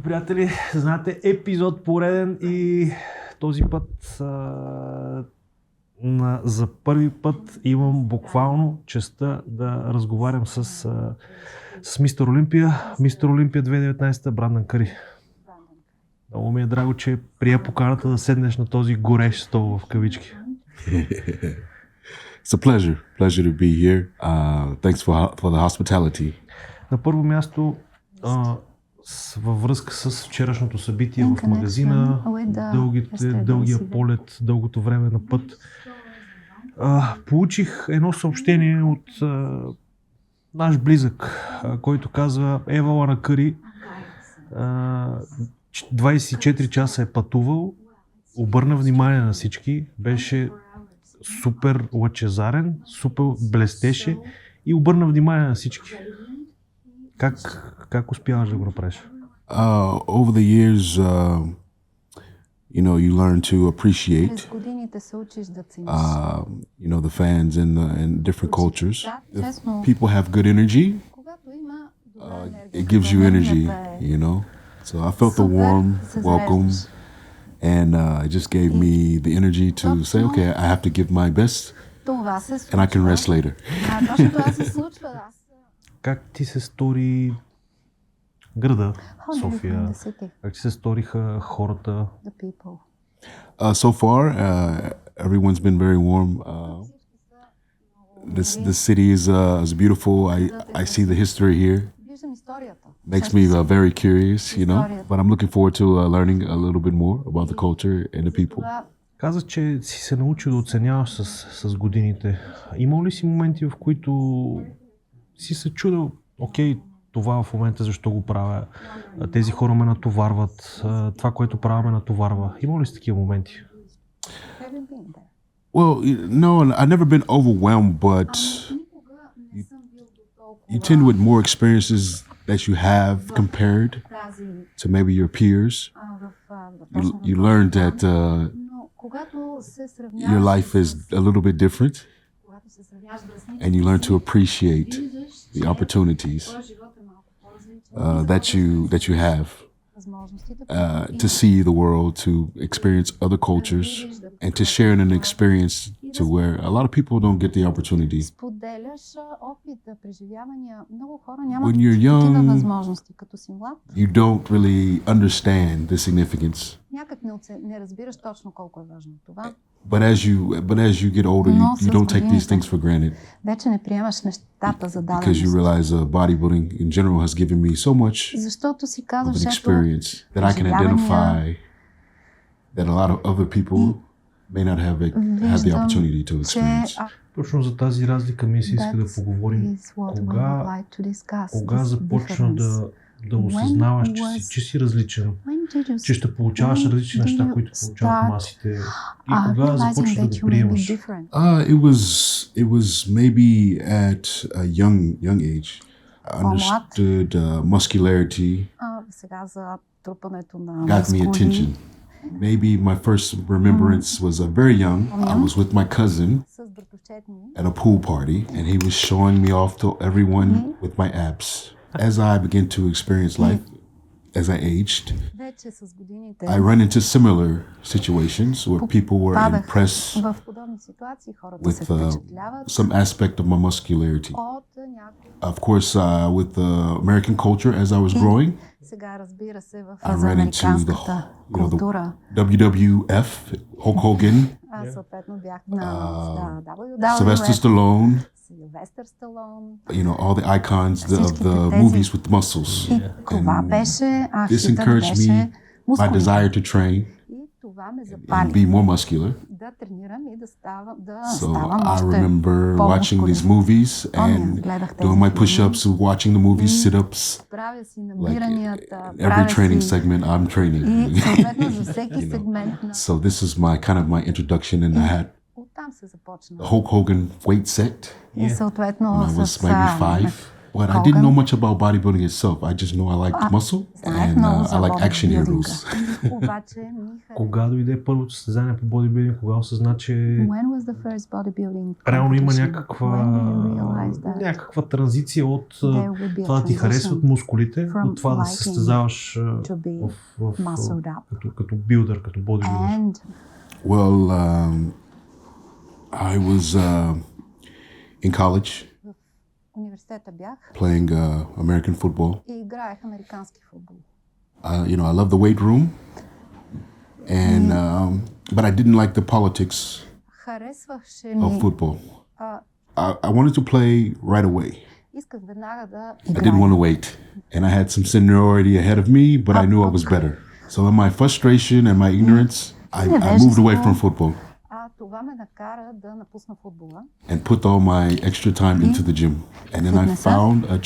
приятели, знаете, епизод пореден и този път за първи път имам буквално честта да разговарям с мистер Олимпия. Мистер Олимпия 2019, Брандън Къри. Много ми е драго, че прия поканата да седнеш на този горещ стол в кавички. It's a pleasure to be here. Thanks for the hospitality. На първо място, във връзка с вчерашното събитие в магазина, дългия полет, дългото време на път, получих едно съобщение от наш близък, който казва: евала на Къри, 24 часа е пътувал, обърна внимание на всички, беше супер лъчезарен, супер блестеше и обърна внимание на всички. Как успяваш да го направиш? Over the years, you learn to appreciate, the fans in different cultures. If people have good energy, it gives you energy, So I felt the warm welcome, and it just gave me the energy to say, okay, I have to give my best, and I can rest later. Как ти се стори града, София? Как ти се сториха хората? So far, everyone's been very warm. The city is beautiful. I see the history here. Makes me very curious, But I'm looking forward to learning a little bit more about the culture and the people. Каза, че си се научил да оценяваш с годините. Има ли си моменти, в които си се чудил, окей, това в момента защо го правя, тези хора ме натоварват, това, което правя, ме натоварва? Има ли си такива моменти? Well, no, I've never been overwhelmed, but you tend with more experiences that you have compared to maybe your peers. You learn that your life is a little bit different, and you learn to appreciate the opportunities that you have to see the world, to experience other cultures, and to share in an experience to where a lot of people don't get the opportunity. When you're young, you don't really understand the significance. But as you get older, you don't take these things for granted. Because you realize bodybuilding in general has given me so much of an experience that I can identify that a lot of other people may not have the opportunity to experience. Точно за тази разлика ми се иска да поговорим. Кога започна да осъзнаваш, че си различен, че ще получаваш различни неща, които получават масите, и кога започна да го приемаш? It was maybe at a young age. I understood muscularity got me attention. Maybe my first remembrance was very young. I was with my cousin at a pool party, and he was showing me off to everyone with my abs. As I began to experience life, as I aged, I ran into similar situations where people were impressed with some aspect of my muscularity. Of course, with the American culture as I was growing, I ran into the WWF, Hulk Hogan, Sylvester Stallone, all the icons of the movies with the muscles. And this encouraged me, my desire to train and be more muscular. So I remember watching these movies and doing my push-ups, watching the movies, sit-ups. Like every training segment, I'm training. So this is my introduction, and I had the Hulk Hogan weight set when I was maybe 5 Well, I didn't know much about bodybuilding itself. I just know I liked muscle and I like action heroes. Кога дойде първото състезание по бодибилдинг? Кога осъзна, че When was the first bodybuilding реално има competition? някаква транзиция от това да ти харесват мускулите, от това да се състезаваш като билдър, като бодибилдър? Well, I was in college. Университета бях. Playing American football. И играех американски футбол. You know, I love the weight room, and but I didn't like the politics of football. I wanted to play right away. Исках веднага да I didn't want to wait, and I had some seniority ahead of me, but I knew I was better. So in my frustration and my ignorance, I moved away from football. Това ме накара да напусна футбола. And put all my extra time into the gym. And then I found a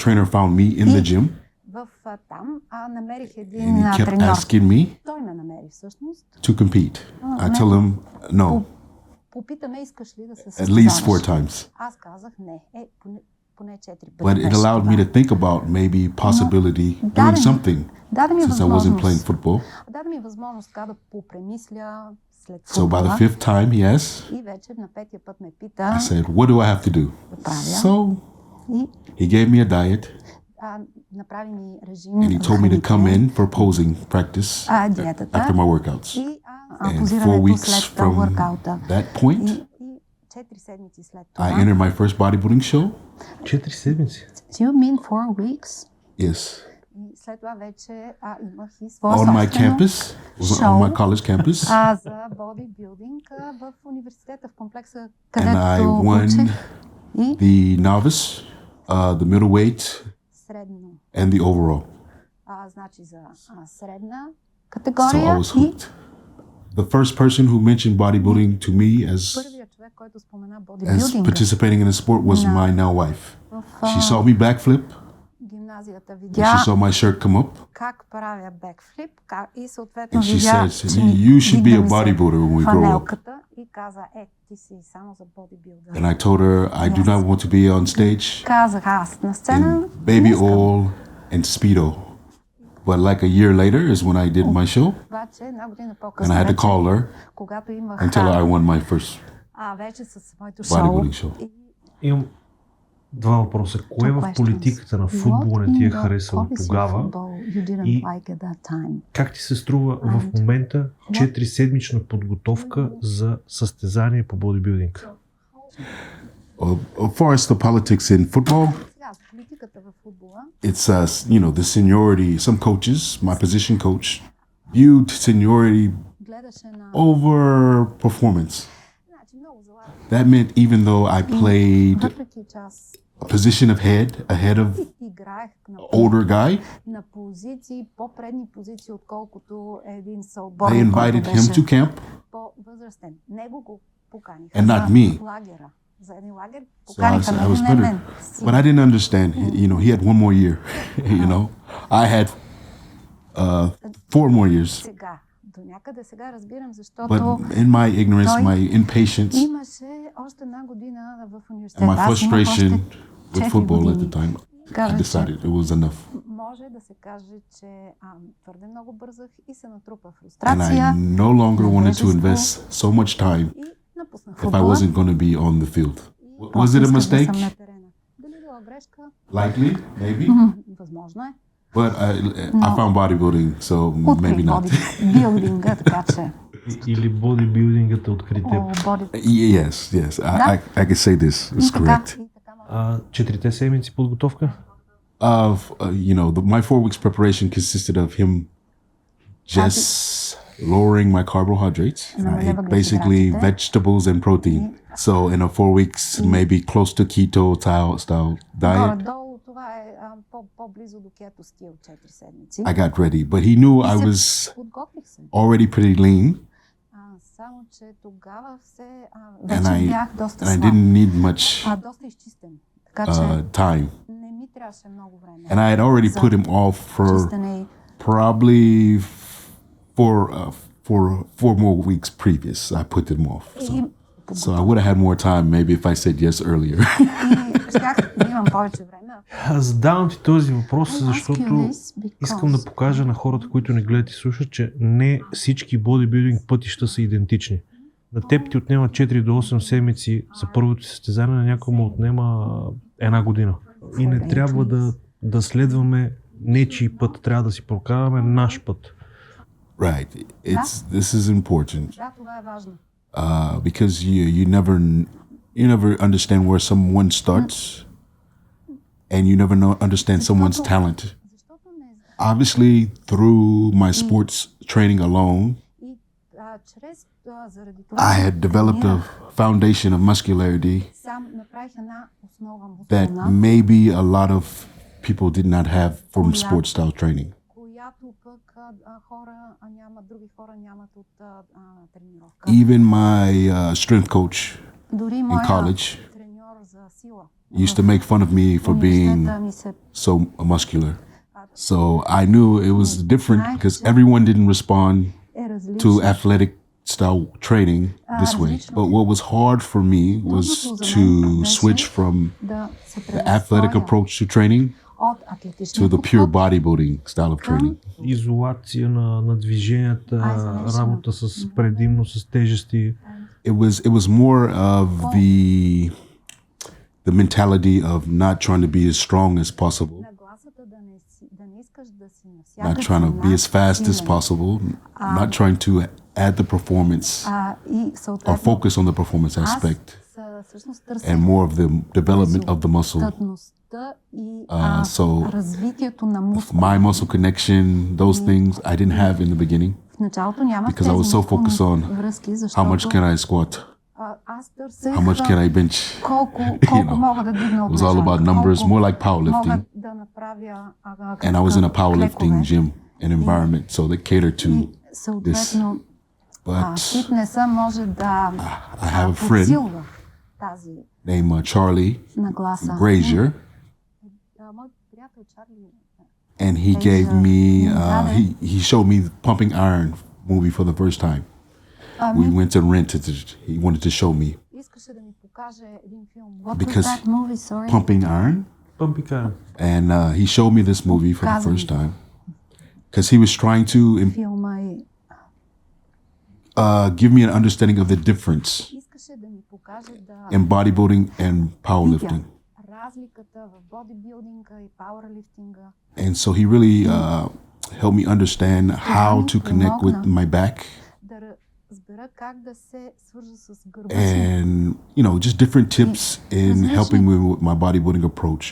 trainer found me in the gym. Там намерих един And he kept треньор. asking me Той ме намери всъщност. to compete. I tell him no. Попитаме, искаш ли да се At състезаваш? least 4 times. Аз казах не. Поне 4 пъти. But it allowed me to think about maybe possibility doing something since I wasn't playing football. Даде ми възможност да попремисля след So by футбола. the 5th time he asked, И вече на 5-я път ме пита. I said, what do I have to do? So he gave me a diet. Направи ми режим. And he told me to come in for posing practice after my workouts. And 4 weeks from that point, I entered my first bodybuilding show. 4 седмици? Do you mean 4 weeks? Yes. След това вече имах и On my campus, on my college campus. За бодибилдинг в университета, в комплекса, And където I won the novice, the middleweight, and the overall. Значи за средна So I категория. was hooked. The first person who mentioned bodybuilding to me Първият човек, който спомена as бодибилдинга participating in the sport was my now wife. She saw me backflip. Гимназията And видя she saw my shirt come up. как правя бекфлип и съответно And she видя, said, че you should be a вдигна ми се bodybuilder when we grow up. фанелката и каза, ти си само за бодибилдър. And I told her I do not want to be on stage Казах аз на сцена in baby oil and Speedo. But like a year later is when I did my show. Обаче една година And по-късно I had to вече, call her когато имах and tell her I won my first вече с моето шоу. bodybuilding show. Имам два въпроса. Кое в политиката на футбола не ти е харесало тогава? И как ти се струва в момента 4-седмична подготовка за състезание по бодибилдинг? As far as the politics in football, it's the seniority. Some coaches, my position coach, viewed seniority over performance. That meant even though I played a position of ahead of older guy, they invited him to camp and not me. So I was better. But I didn't understand. He had 1 more year. I had 4 more years. До някъде сега разбирам, But in my ignorance, my impatience, имаше още една година в университета. and my frustration with football at the time, I decided it was enough. Може да се каже, че твърде много бързах и се натрупа And фрустрация. I no longer wanted to invest so much time if I wasn't going to be on the field. Was it a mistake? Дали била грешка? Likely, maybe. Възможно е. But I found bodybuilding, so maybe not. Бодибилдинга, така че. Или бодибилдингът е открит теб? Yes. I can say this is correct. 4 седмици подготовка? My 4 weeks preparation consisted of him just lowering my carbohydrates. And I ate basically vegetables and protein. So in a 4 weeks, maybe close to keto style diet. I got ready, but he knew I was already pretty lean. And I didn't need much time. And I had already put him off for probably 4 more weeks previous. I put him off. So. So I would have had more time maybe if I said yes earlier. И щях да имам повече време. Задавам ти този въпрос, защото искам да покажа на хората, които не гледат и слушат, че не всички бодибилдинг пътища са идентични. На теб ти отнема 4 до 8 седмици за първото състезание, на някой му отнема 1 година. И не трябва да следваме нечий път, трябва да си прокараме наш път. Right. This is important. Да, това е важно. Because you never understand where someone starts, and you never understand someone's talent. Obviously, through my sports training alone, I had developed a foundation of muscularity that maybe a lot of people did not have from sports style training. Even my strength coach in college used to make fun of me for being so muscular. So I knew it was different because everyone didn't respond to athletic style training this way. But what was hard for me was to switch from the athletic approach to training to the pure bodybuilding style of training. Изолация на движенията, работа с предимно с тежести. It was more of the mentality of not trying to be as strong as possible, not trying to be as fast as possible, not trying to add the performance or focus on the performance aspect, and more of the development of the muscle. So my muscle connection, those things I didn't have in the beginning because I was so focused on how much can I squat, how much can I bench. It was all about numbers, more like powerlifting. And I was in a powerlifting gym and environment, so they catered to this. But I have a friend named Charlie Grazier, and he gave me, he showed me the Pumping Iron movie for the first time. We went and rented it. He wanted to show me. Because Pumping Iron. And he showed me this movie for the first time. Because he was trying to give me an understanding of the difference in bodybuilding and powerlifting. And so he really helped me understand how to connect with my back. And, just different tips in helping me with my bodybuilding approach.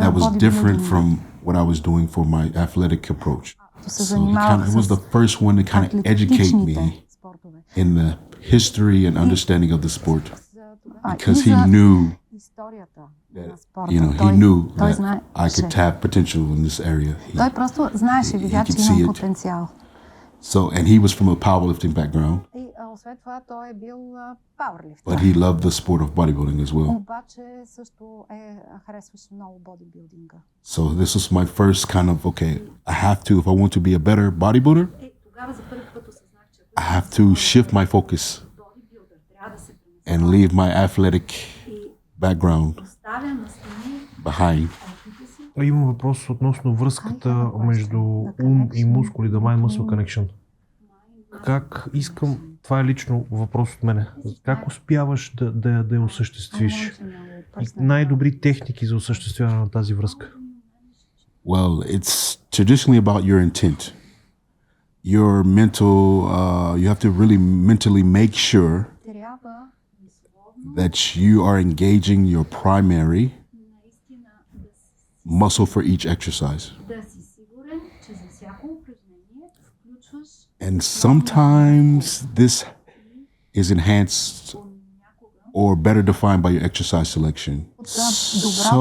That was different from what I was doing for my athletic approach. So he was the first one to kind of educate me in the history and understanding of the sport. Because he knew that, he knew that I could have potential in this area. Той просто знаеше, видя, че имам потенциал. So, and he was from a powerlifting background. But he loved the sport of bodybuilding as well. So this was my first kind of, I have to, if I want to be a better bodybuilder, I have to shift my focus and leave my athletic background behind. Имам въпрос относно връзката между ум и мускули, the mind-muscle connection. Това е лично въпрос от мене. Как успяваш да я осъществиш? И най-добри техники за осъществяване на тази връзка? Well, it's traditionally about your intent. Your mental, you have to really mentally make sure that you are engaging your primary muscle for each exercise. And sometimes this is enhanced or better defined by your exercise selection. So,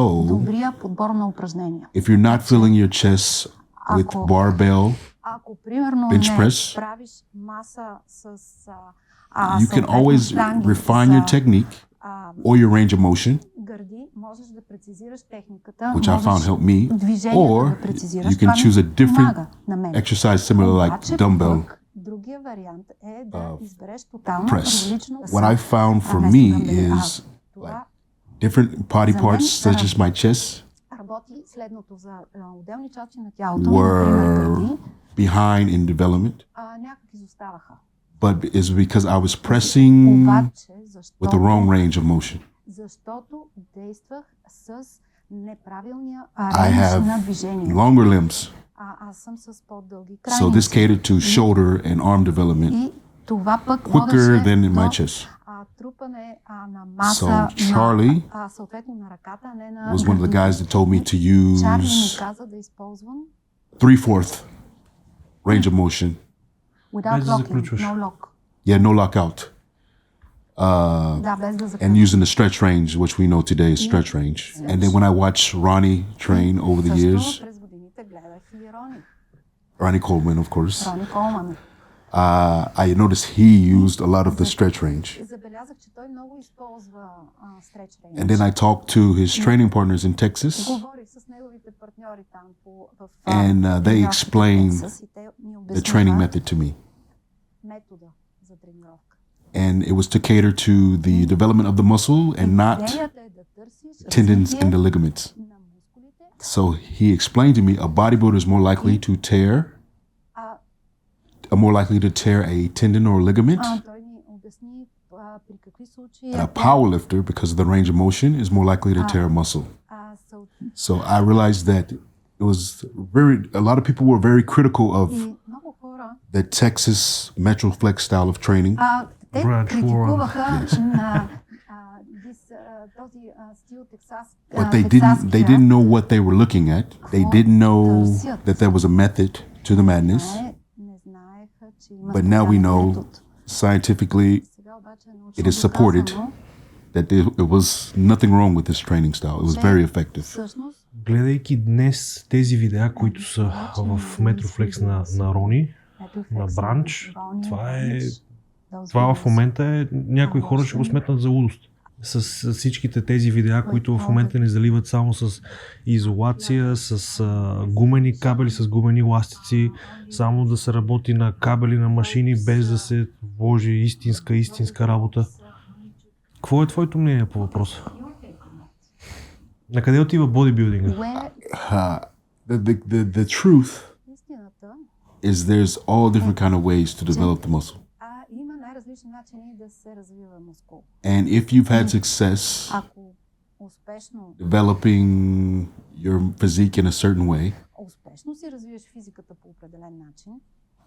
if you're not filling your chest with barbell bench press, you can always refine your technique or your range of motion, which I found helped me, or you can choose a different exercise similar like dumbbell Другия вариант е да избереш тотално press. различно What I found for me is like different body parts, such as my chest, работи следното за отделни части на тялото, were behind in development. Някак изоставаха. But it's because I was pressing Обаче, with the wrong range of motion. Защото действах с неправилния I рейндж на have движение. longer limbs, Аз съм с по-дълги so крайници. this catered to shoulder and arm development И това пък quicker than in my водеше chest. до трупане на маса So Charlie съответно на ръката, а не на was one of the guys that told me to Чарли ми use каза да използвам 3/4 range of motion. without Без да locking, заключваш. no lock. Yeah, no lockout. Да, без да And заключваш. using the stretch range, which we know today is stretch range. And then when I watched Ronnie train over the Също years, през годините гледах и Рони. Ronnie Coleman, of course, Рони Колман. I noticed he used a lot of the stretch range. Забелязах, че той много използва стреч рейндж. And then I talked to his training partners in Texas, Говорих с неговите партньори там в and they explained Тексас и те ни the training обясниха method to me. метода за тренировка. And it was to cater to the development of the muscle and not Идеята е да търсиш tendons развитие and the ligaments. на мускулите. So he explained to me a bodybuilder is more likely to tear, more likely to tear a tendon or ligament, Той ни обясни при какви случаи and a powerlifter, because of the range of motion, is more likely to tear a muscle. So I realized that it was a lot of people were very critical of много хора the Texas Metroflex style of training. те Branch критикуваха на този стил Тексас. But they didn't know what they were looking at. They didn't know that there was a method to the madness. Не знаеха, че има But now we know метод. scientifically Сега обаче it is supported that it was nothing wrong with this training style. It was very effective. Всъщност, Гледайки днес тези видеа, които са в Метрофлекс на Рони, на Бранч, това в момента е, някои хора ще го сметнат за лудост. С всичките тези видеа, които в момента ни заливат само с изолация, с гумени кабели, с гумени ластици, само да се работи на кабели на машини, без да се вложи истинска работа. Какво е твоето мнение по въпроса? На къде отива бодибилдинга? The truth is there's all different kind of ways to develop the muscle. има най-различни начини да се развива мускул. And if you've had success Ако успешно your physique in a certain way, успешно си развиваш физиката по определен начин,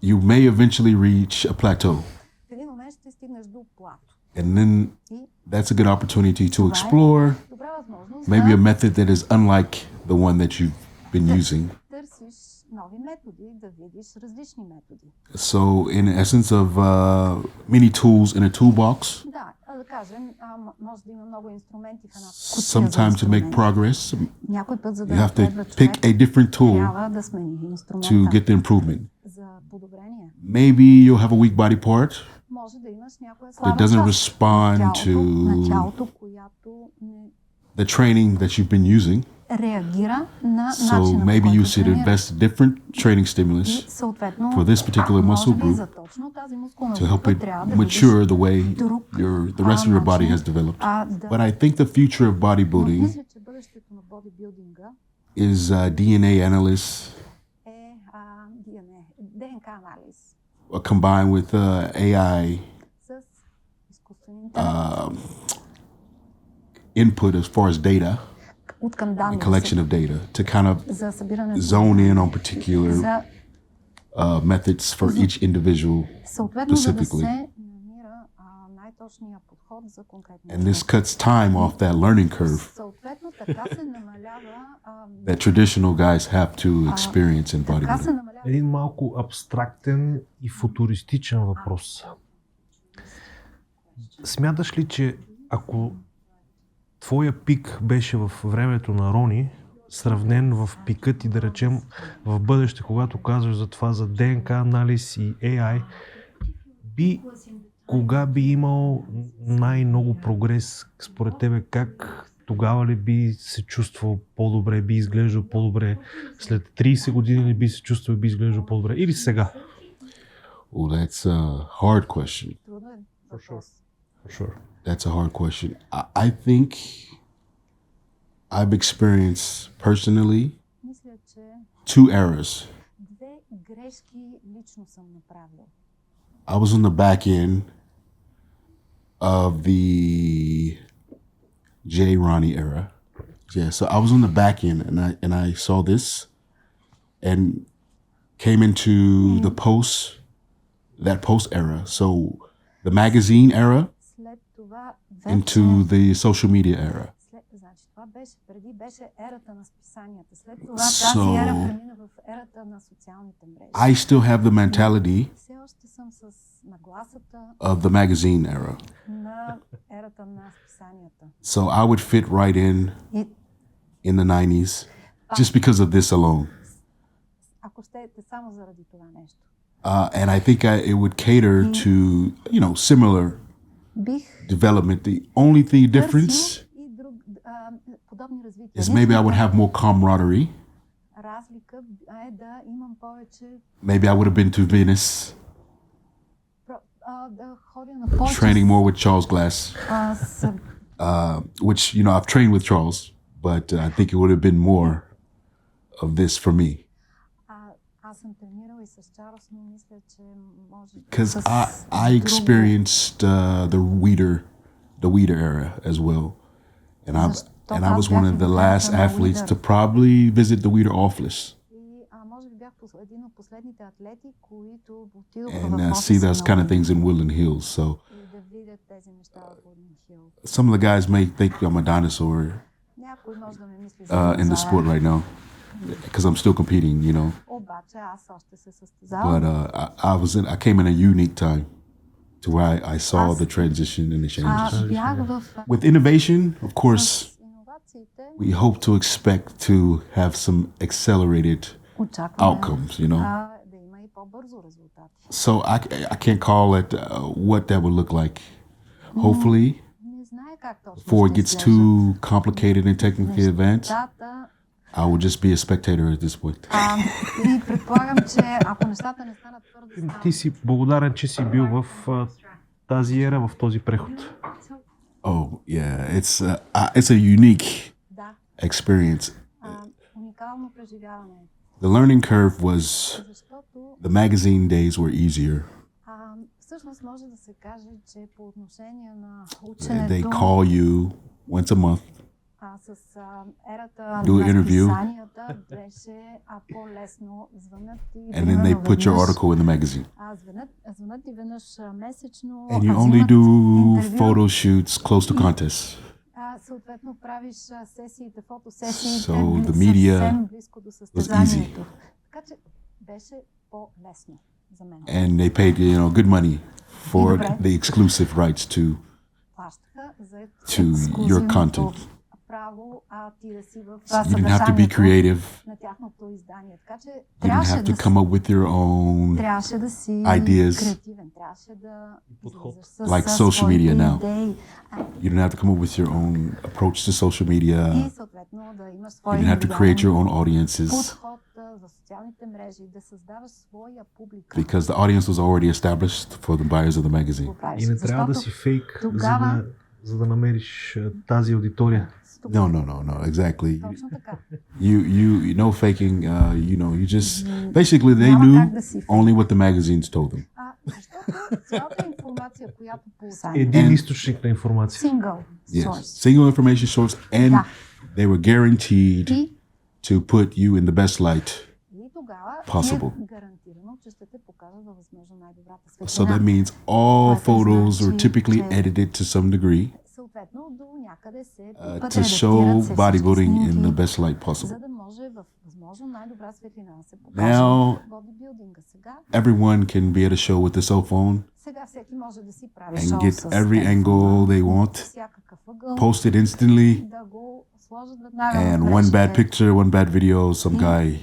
you may eventually reach a plateau. в един момент ще стигнеш до плато. And then that's a good opportunity to explore Добра възможност maybe a method that is unlike the one that you've been using. търсиш нови методи, да видиш различни методи. So in essence of many tools in a toolbox, Да кажем, може да има много инструменти в една sometimes to make progress, някой път, за you да have to напредва pick човек, a different tool трябва да смени инструмента to get the improvement. за подобрение. Maybe you'll have a weak body part Може да имаш някоя that слаба doesn't част respond на to тялото, която не the training that you've been using. реагира на So начина, maybe по you който should тренираш. invest a different training stimulus И съответно, for this particular muscle може би group за точно тази мускулна to help група it трябва да видиш mature the way друг the rest of your body has developed. But I think the future of bodybuilding Мисля, че бъдещето на бодибилдинга is DNA analysis е ДНК анализ combined with AI с изкуствен интелект input as far as data от към and данни collection of data to kind of за събиране на zone in on particular за methods for each individual съответно за да specifically. се намира най-точния подход за конкретния And this cuts time off that learning curve съответно така се намалява that traditional guys have to experience in така bodybuilding. се намалява Един малко абстрактен и футуристичен въпрос. Смяташ ли, че ако твоя пик беше в времето на Рони, сравнен в пика ти, да речем, в бъдеще, когато казваш за това, за ДНК анализ и AI, кога би имал най-много прогрес според тебе? Как тогава ли би се чувствал по-добре, би изглеждал по-добре? След 30 години ли би се чувствал и би изглеждал по-добре? Или сега? Well, that's a hard question. Трудно е For sure. въпрос. For sure. That's a hard question. I think I've experienced personally Мисля, че 2 errors. две грешки лично съм направил. I was on the back end of the J. Ronnie era. Yeah, so I was on the back end and I saw this and came into the that post era. So the magazine era След това into the social media era. Значи, това беше ерата на списанията. След това тази ера премина в ерата на социалните мрежи. I still have the mentality Все още съм с нагласата of the magazine era. на ерата на списанията. So I would fit right in the 90s just because of this alone. Ако щете само заради това нещо. And I think it would cater to, similar Бих development. The only thing difference и подобни развития. is maybe I would have more camaraderie. Разлика е да имам повече Maybe I would have been to Venice, да ходя на повече training more with Charles Glass, which, I've trained with Charles, but I think it would have been more of this for me. Аз съм тренирала и с Чарлз, но мисля, че може Because I experienced the weeder era as well. And I was one of the last athletes to probably visit the weeder office. И може би бях един от последните атлети, които отидоха в And офиса see those kind of на things in Woodland Hills. So и да видят тези неща в Woodland Hill. some of the guys may think I'm a dinosaur Някой може да ме мисли за in the sport right now because I'm still competing, Обаче аз още се състезавам. But I came in a unique time to where I saw the transition and the changes. Бях в With innovation, of course, иновациите, we hope to expect to have some accelerated очакваме outcomes, да има и по-бързо резултати. So I can't call it what that would look like. Hopefully, Не знае как точно before it ще gets изглеждат too complicated and technically advanced, нещата. I will just be a spectator at this point. И предполагам, че ако нещата не станат твърде Ти си благодарен, че си бил в тази ера, в този преход. Oh yeah, it's a unique да, experience. уникално преживяване. The learning curve was Защото the magazine days were easier. всъщност може да се каже, че по отношение на They ученето call you once a month. с ерата Do an на interview. списанията беше по-лесно. Звънят и And then they put your article in the magazine. звънят и веднъж месечно. And you only do photo shoots close to contests. Съответно правиш сесиите, фотосесиите So the media съвсем близко до състезанието. Така че беше по-лесно за мен. And they paid, good money for the exclusive rights to Плащаха за your content. право ти да си в You didn't have to be creative. на тяхното издание. Така че You didn't have to come up with your own трябваше да си ideas. креативен, трябваше да излизаш с Like social media now. идеи. You didn't have to come up with your own approach to social media. И съответно да имаш You своя didn't have to create your own audiences подход за социалните мрежи, да създаваш своя публика. because the audience was already established for the buyers of the magazine. И не трябва да си фейк, тогава- за да намериш тази аудитория. No, exactly. Точно така. You no faking, you just, basically they Няма knew как да си only what the magazines told them. Защото цялата информация, която получаваш, Един източник на информация. сингъл Yes. source. Single information source, and Да. they were guaranteed И to put you in the best light. И тогава Possible. е гарантирано, че ще те покажат във възможно най-добрата So светлина. that means all Което photos значи, are typically че- edited to some degree Съответно, до някъде се to show bodybuilding in the best light possible. за да може в възможно най-добра светлина да се покаже Now- бодибилдинга. Сега Everyone can be at a show with a cell phone всеки може да си прави and шоу get с every телефона, angle they want, всякакъв ъгъл, post it instantly, да го сложат веднага and на one bad мрежите. picture, one bad video, some guy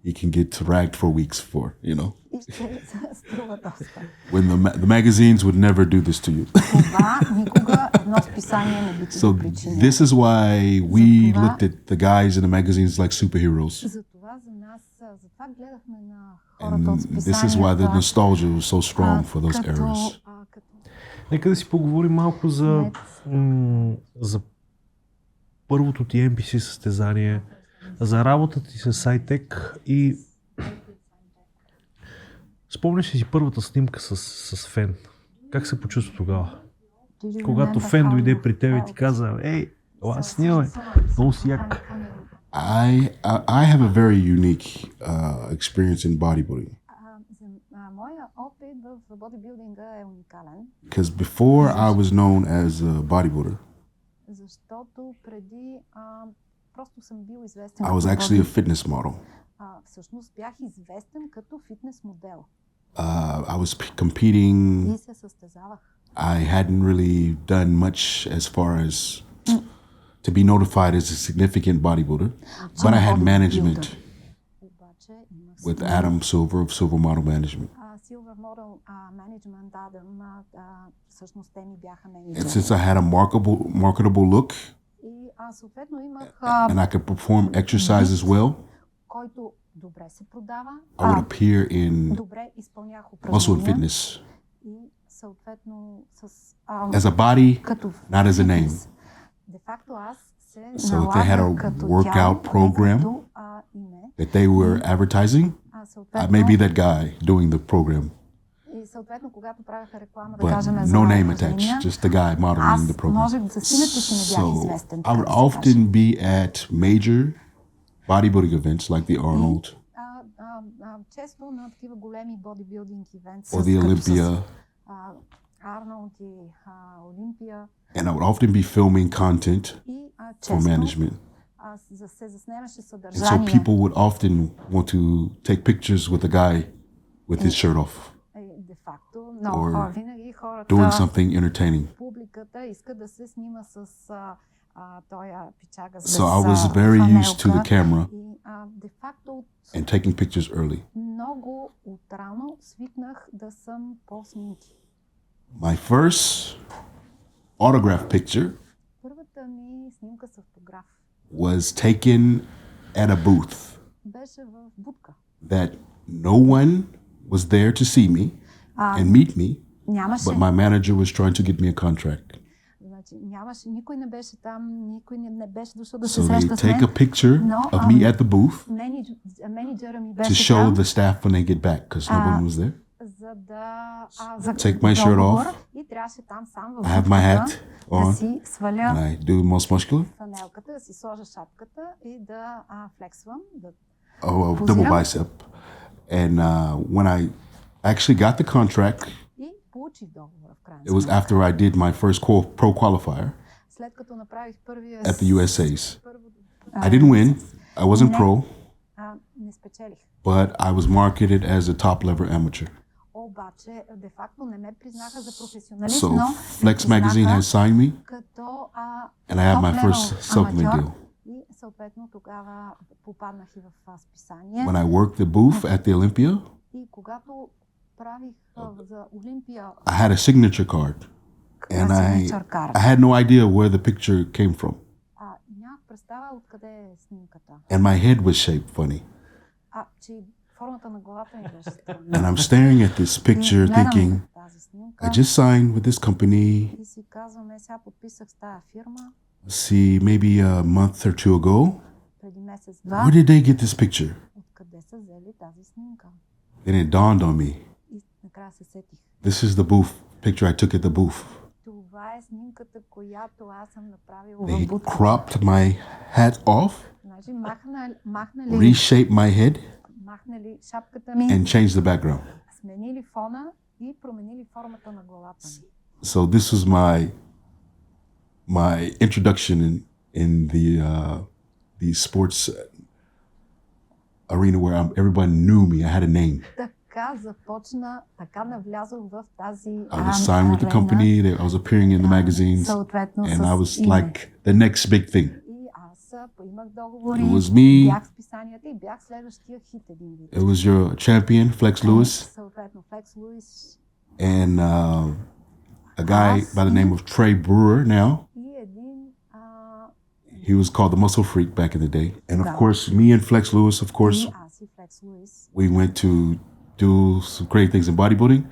he can get ragged for weeks for, И ще струва доста. when the magazines would never do this to you. Това никога едно списание не би ти So го причинило. this is why we Затова- looked at the guys in the magazines like superheroes. Затова за нас, затова гледахме на хората от And this is why the списанията. nostalgia was so strong for those Като, eras. като Нека да си поговорим малко за, за първото ти NPC състезание, за работата ти с SciTech и спомняш ли си първата снимка с Фен? Как се почувства тогава? Когато Фен дойде при теб и ти каза, ей, ела снимай, много си як. I have a very unique experience in bodybuilding. Моя опит в бодибилдинга е уникален, Because before I was known as a bodybuilder, защото преди просто съм бил известен I was като actually a fitness model. всъщност бях известен като фитнес модел I was competing. и се състезавах. I hadn't really done much as far as to be notified as a significant bodybuilder, but I had management Обаче имах with Adam Silver of Silver Model Management. Silver Model Management, Адам, всъщност те ми бяха And менеджери. since I had a marketable look И съответно имах and I could perform exercises well, който добре се продава, I would appear in добре изпълнях muscle and упражнения fitness и съответно с as a body, като not as a name. фитнес. Де факто аз се So if they had a налагах като workout тяло, program не като име. that they were advertising, I Съответно, may be that guy doing the program, и съответно, когато правяха реклама, да but кажем за no name упражнения, attached, just the guy modeling аз the program. можех за синето си не бях So известен. I така would да се каже. often be at major bodybuilding events like the Arnold Често на такива големи бодибилдинг ивенти, or the Olympia, Арнолд и Олимпия. and I would often be filming content И for често management. се заснемаше And so съдържание. people would often want to take pictures with a guy with his shirt off, Де факто, много or хора, винаги хората, doing something entertaining. публиката иска да се снима с този пичага So I was very used to the camera И де факто and taking pictures early. много отрано свикнах да съм по снимки. My first autograph picture Първата ми снимка с автограф was taken at a booth беше в будка. that no one was there to see me and meet me, Нямаше, but my manager was trying to get me a contract. значи, никой не беше там, никой не беше дошъл да се So they среща с take мен. a picture No, of me at the booth Менеджера ми to беше show там, the staff when they get back because no one was there. за да Take my shirt off. И трябваше там сам в I have my будката hat да on си сваля and I do most muscular. фанелката, да си сложа шапката и да флексвам, да Double bicep. And when I actually got the contract, и получих договора в крайна it was сметка. after I did my first pro qualifier След като направих първия at the USAs. първо, I didn't win. I wasn't pro, не спечелих. but I was marketed as a top level amateur. Обаче, де факто не ме признаха за професионалист, So но Flex Magazine has signed me, като and I had my топ-левел first supplement аматьор. deal. И съответно тогава попаднах и в списание. When I worked the booth at the Olympia, И когато правих за Олимпия I had a signature card, and signature I card. had no idea where the picture came from, нямах представа откъде е снимката. and my head was shaped funny. Че формата на главата ми беше странна. And I'm staring at this picture, Гледам thinking, тази снимка I just signed with this company, и си казваме, сега подписах с тая фирма see, maybe a month or two ago. преди Where месец-два. did they get this picture? Откъде са взели тази снимка? Then it dawned on me. И накрая се сетих. This is the booth picture I took at the booth. Това е снимката, която аз съм направил They в будка. cropped my hat off, Значи махнали reshaped my head, шапката ми, and changed the background. сменили фона и променили формата на главата ми. So this was my introduction in the sports arena where everybody knew me. I had a name. Така започна, така навлязох в тази I was signed with the арена, company. I was appearing in the magazines, съответно and I с was име. like the next big thing. И аз имах договори, It was me. бях в списанията и бях следващия хит един вид. It was your champion, Flex Lewis, Съответно, Флекс Луис and a guy by the name of Trey Brewer now. и един He was called the Muscle Freak back in the day. And of course, me and Flex Lewis, of course, и аз и Флекс Луис. we went to do some great things in bodybuilding.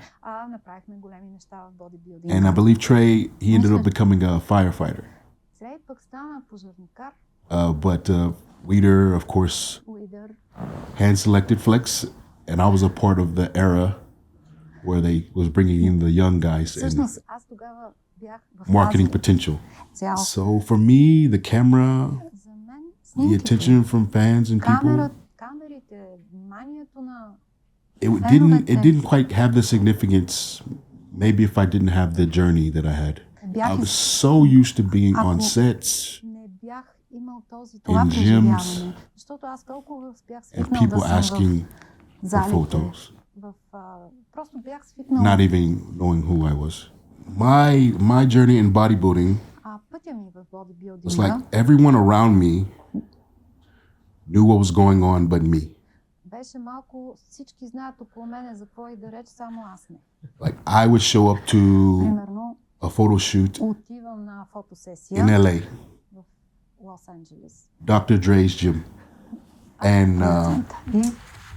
Направихме големи неща в And I бодибилдинга. believe Trey, he ended up becoming a firefighter. Трей пък стана пожарникар. But Weeder, of course, Уидър. hand-selected flex, and I was a part of the era where they was bringing in the young guys and Всъщност, аз тогава бях в marketing тази potential. цял. So for me, the camera, За мен the снимките, attention from fans and people, камерите, вниманието на it didn't quite have the significance. Maybe if I didn't have the journey that I had. I was so used to being on sets не бях имал това in преживяване, gyms защото аз толкова бях and свикнал people да съм asking в for залите. photos, Просто бях свикнал. not even knowing who I was. My journey in bodybuilding Пътя ми в was бодибилдинга like everyone around me knew what was going on but me. беше малко, всички знаят около мене за какво и да реч, само аз не. Like I would show up to Примерно, a photo shoot отивам на фотосесия in LA, в Лос-Анджелес. Dr. Dre's gym, and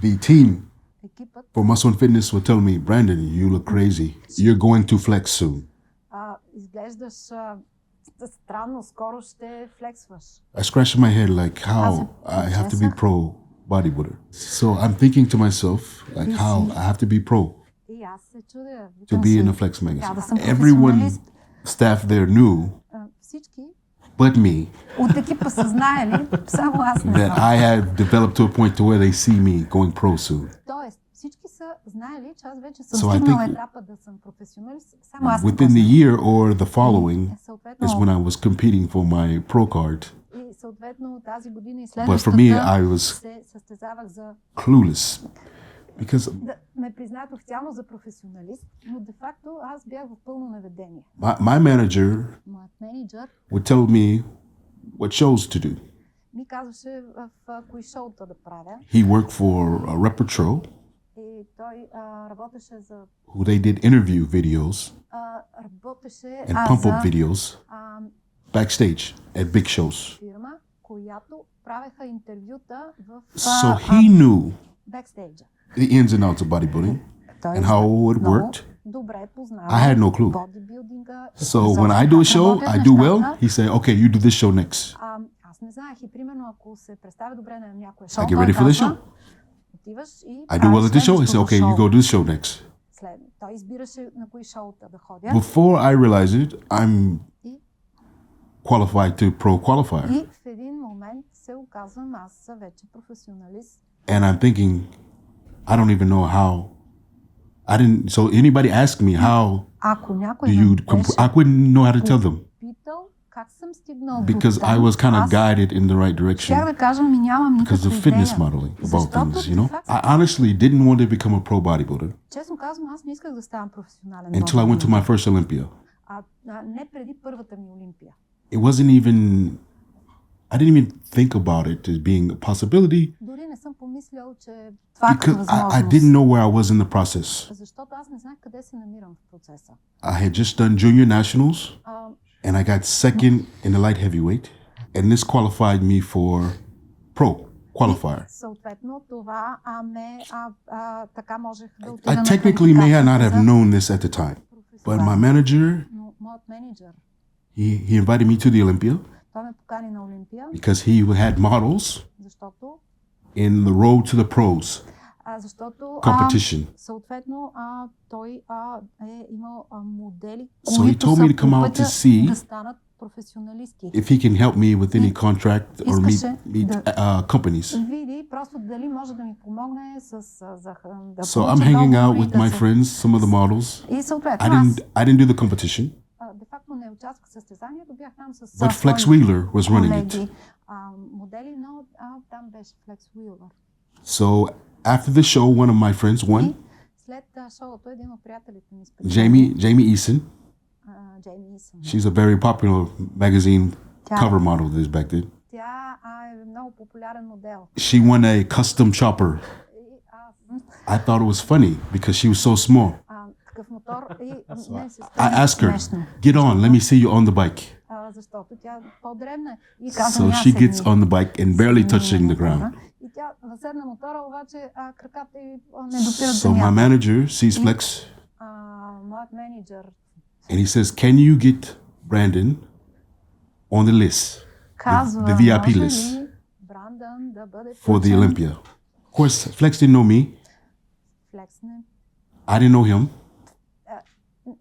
И the team екипът for Muscle and Fitness would tell me, Brandon, you look crazy. You're going to flex soon. изглеждаш странно, скоро ще флексваш. I scratched my head like how I have to be pro bodybuilder. So I'm thinking to myself like how I have to be pro И аз се чудя. to be in a flex трябва да magazine. съм Everyone професионалист. staff there knew Всички but me от екипа са знаели, само аз не that знам. I had developed to a point to where they see me going pro soon. Тоест, всички са знаели, че аз вече So съм I стигнал think етапа да съм професионалист, само аз не Within го the знам. year or the following Съответно, is when I was competing for my pro card. и съответно тази година и But for следващата me, I was се състезавах за clueless because да ме признаят официално за професионалист, но де-факто аз бях в пълно неведение. my manager Моят менеджер would tell me what shows to do. ми казваше в кои шоута да правя. He worked for Repertro, И той работеше за who they did interview videos работеше and pump-up за videos backstage at big shows. фирма, която правеха интервюта в So he knew бекстейджа. the ins and outs of bodybuilding Той and how it много worked. добре познава I had no clue. бодибилдинга. So when I do a show, I do well. He said, "Okay, you do this show next." Аз не знаех и примерно ако се представя добре на някое шоу, I get той ready for this казва, show. отиваш и I do well at this show. He said, следващото "Okay, you шоу. go do this show next." Той избираше на кои шоута да ходя. Before I realized it, I'm И, qualified to pro qualifier. и в един момент се оказвам аз вече професионалист. And I'm thinking, I don't even know how. So anybody asked me how Ако някой do ме you, беше I wouldn't know how to tell them питал как съм стигнал because до там, I was kind of аз guided in the right щях direction да кажа, ми нямам because никаква of fitness идея. modeling about Защото, things, you know? факт, I honestly didn't want to become a pro bodybuilder честно казвам, аз не исках да ставам професионален until I went to my first Olympia. не преди първата ми Олимпия. It wasn't even, I didn't even think about it as being a possibility Дори не съм помислял, че това е because възможност. I didn't know where I was in the process. Защото аз не знаех къде се намирам в процеса. I had just done junior nationals and I got second in the light heavyweight and this qualified me for pro qualifier. Съответно, това така можех да отида I на technically may not have квалификацията known this at the time, but my manager, но моят менеджер, he invited me to the Olympia той ме покани на Олимпия, because he had models защото in the road to the pros защото competition. съответно той е имал модели, So he които told са me to come по out пътя to see да станат професионалисти. if he can help me with any contract or Искаше meet companies. Види просто дали може да ми помогне с да So I'm hanging out with my friends, some of the models. И съответно I didn't do the competition, де-факто не участвах в състезанието, бях там с but Flex Wheeler was running it. колеги, модели, но там беше Flex Wheeler. So after the show, one of my friends won, След шоуто един от приятелите ми Jamie Eason. Джейми Исън. She's a very popular magazine cover model this back then. Тя е много популярен модел. She won a custom chopper. I thought it was funny because she was so small. Такъв мотор и не се I asked her, "Get on, let me see you on the bike." защото тя е по-дребна. И каза, So she gets on the bike and barely touching the ground. И тя тя седна мотора, обаче краката й не допират So my земята. manager sees Flex Моят менеджер and he says, "Can you get Brandon on the list, казва, the VIP може list ли Брандън да бъде for the включен? Olympia?" Of course, Flex didn't know me. Флекс не. I didn't know him.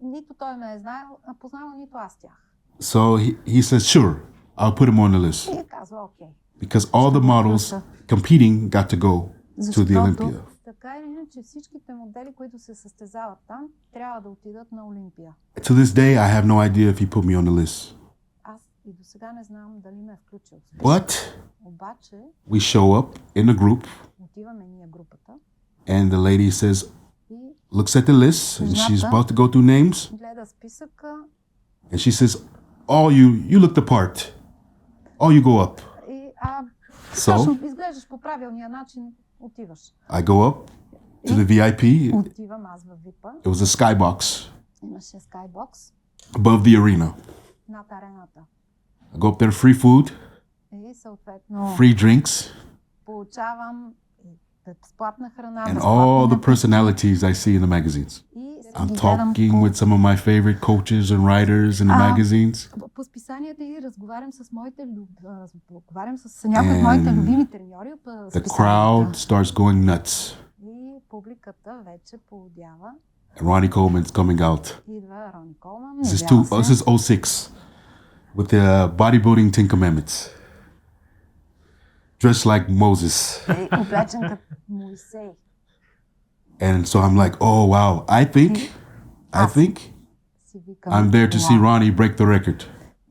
Нито той ме е познавал, нито аз тях. So he says, "Sure, I'll put him on the list." И казва, окей. Because all the models competing got to go to the Olympia. Така или иначе всичките модели, които се състезават там, трябва да отидат на Олимпия. To this day, I have no idea if he put me on the list. Аз и до сега не знам дали ме е включил. But Обаче, we show up in a group отиваме ние групата and the lady says, и looks at the list and she's about to go through names гледа списъка and she says, "Oh, you look the part. Oh, you go up." и So изглеждаш по правилния начин, отиваш. I go up to the VIP. Отивам аз в VIP-а. It was a skybox Имаше скайбокс above the arena. над арената. I go up there, free food, И съответно free drinks, получавам безплатна храна, and безплатни all the напитки. personalities I see in the magazines. И I'm ги гледам talking with some of my favorite coaches and writers in the magazines. по списанията и разговарям с някои от моите любими треньори по The списанията. crowd starts going nuts. И публиката вече поудява. And Ronnie Coleman's coming out. Идва Рони Колман. This is 06 with the bodybuilding 10 commandments. Dressed like Moses. Облечен като Моисей. And so I'm like, oh wow, I think Си викам, I'm there to see Ronnie break the record.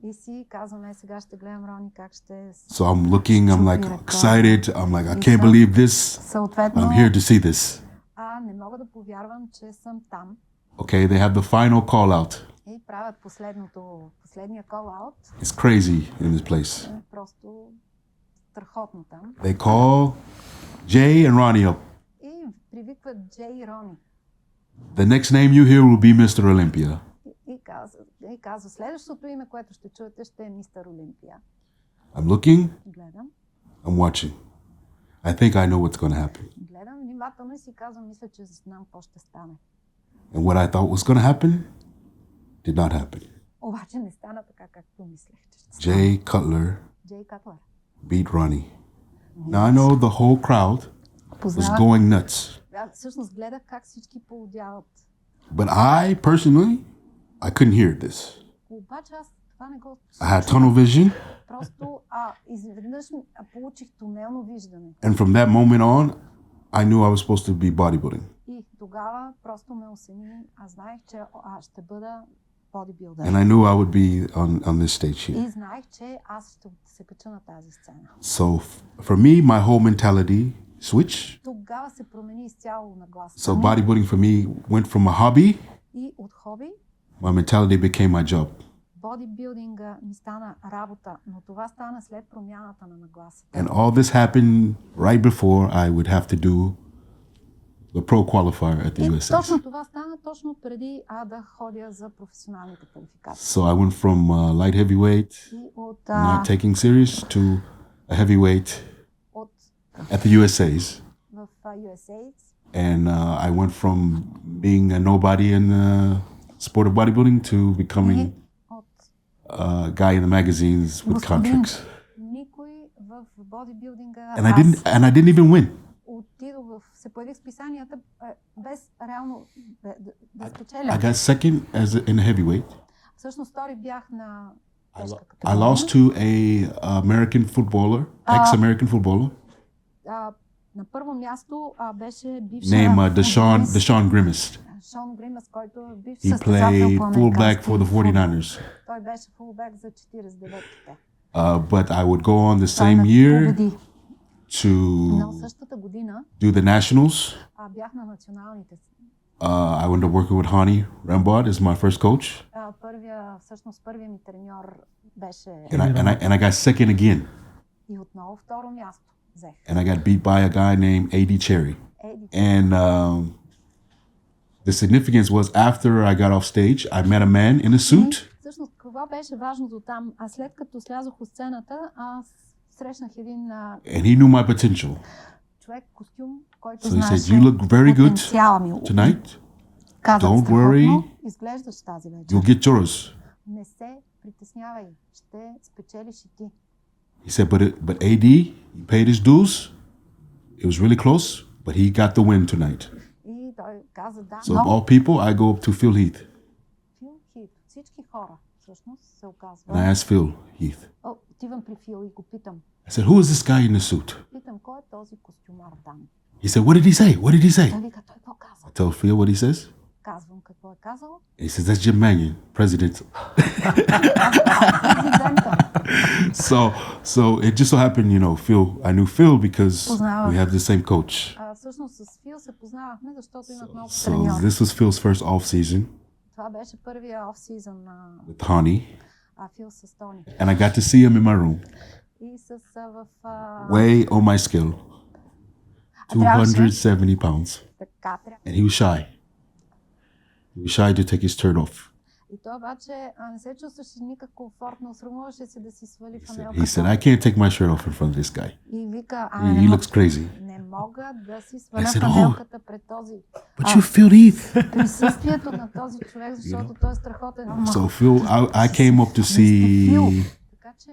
И си казваме, сега ще гледам Рони как ще So I'm looking, I'm like excited. I'm like, I can't believe this. съответно. I'm here to see this. Не мога да повярвам, че съм там. Okay, they have the final call out. И правят последния call-out. It's crazy in this place. Просто страхотно там. They call Jay and Ronnie up. И привикват Джей и Рони. The next name you hear will be Mr. Olympia. И казва, следващото име, което ще чуете, ще е Мистер Олимпия. I'm looking, Гледам. I'm watching. I think I know what's going to happen. Гледам внимателно и си казвам, мисля, че знам какво ще стане. And what I thought was going to happen did not happen. Обаче не стана така, както мислех, че ще стане. Jay Cutler Джей Катлер. beat Ronnie. Now I know the whole crowd was going nuts. Всъщност гледах как всички поудяват. But I personally, I couldn't hear this. Обаче аз това не го... I had tunnel vision. Просто изведнъж получих тунелно виждане. And from that moment on, I knew I was supposed to be bodybuilding. И тогава просто ме осени, аз знаех, че ще бъда бодибилдър. And I knew I would be on this stage here. И знаех, че аз ще се кача на тази сцена. So for me, my whole mentality switched. Тогава се промени изцяло нагласата. So bodybuilding for me went from a hobby. И от хоби, My mentality became my job. бодибилдинга ми стана работа, но това стана след промяната на нагласата. And all this happened right before I would have to do the pro qualifier at the И USA. точно това стана точно преди да ходя за професионалните квалификации. So I went from light heavyweight, И от, not taking serious, to a heavyweight от at the USA's. в USA. And I went from being a nobody in the sport of bodybuilding to becoming От a guy in the magazines with господин contracts. никой в бодибилдинга. And I didn't even win. Се появих в списанията без реално да спечеля. I got second in the heavyweight. Всъщност втори бях на тежка I категория. lost to a American footballer, ex-American footballer, На първо място беше бивша named Deshaun Grimace. Шон Гримас, който е бивш He състезател played по fullback for the американски футбол. 49ers. Той беше фулбек за 49-те. But I would go on the Той same ме year победи. Но to същата година do the nationals. бях на националните. I went to work with Hani Rambod as my first coach. Всъщност първият ми треньор беше And I got second again. и отново второ място взех. And I got beat by a guy named A.D. Cherry. And the significance was after I got off stage, I met a man in a suit. Всъщност какво беше важното там? След като слязох от сцената, аз срещнах един And he knew my potential. човек, костюм, който So he said, знаеше "You look very good потенциала ми. tonight. Казах, Don't worry. изглеждаш тази вечер. You'll get yours." Не се притеснявай, ще спечелиш и ти. He said, but AD, he paid his dues. It was really close, but he got the win tonight. И той каза, да, So of all people, I go up to Phil Heath. Фил Хит, всички хора, всъщност, се оказва. And I asked Phil Heath. Отивам при Фил и го питам. I said, "Who is this guy in the suit?" Питам, кой е този костюмар там? He said, "What did he say? What did he say?" Той вика, той какво каза? I tell Phil what he says. Казвам какво е казал. And he says, "That's Jim Mannion, president." Президента. So it just so happened, Phil. I knew Phil because Познавах. we have the same coach. Всъщност с Фил се познавахме, защото имах много So треньор. this was Phil's first off season Това беше първия оф-сизън на with Honey, Фил с Тони. and I got to see him in my room, И с в way on my scale, 270 pounds, така трябва. and he was shy. He was shy to take his shirt off. И той обаче не се чувстваше никак комфортно, срамуваше се да си свали He фанелката. said, "I can't take my shirt off in front of this guy. И вика, He looks crazy." не мога да си сваля I said, фанелката пред този But you Phil Heath. присъствието на този човек, защото той е страхотен. So Phil, I came up to see, Така че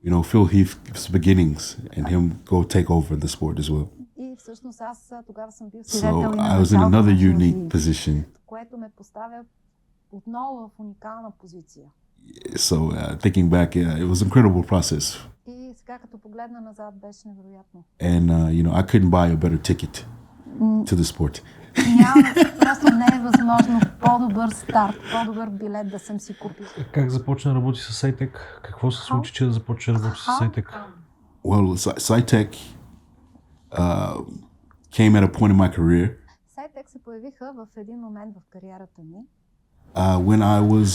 Phil Heath's beginnings and him go take over the sport as well. и всъщност аз тогава съм бил свидетел So и на I was in началото another на Фил unique Хит, position. което ме поставя отново в уникална позиция. So thinking back, it was an incredible process. И сега като погледна назад беше невероятно. And, I couldn't buy a better ticket to the sport. Просто не е възможно по-добър старт, по-добър билет да съм си купил. Как започна да работи с Сайтек? Какво се случи, че да започне да работи с Сайтек? Well, SciTech came at a point in my career Сайтек се появиха в един момент в кариерата ми, when I was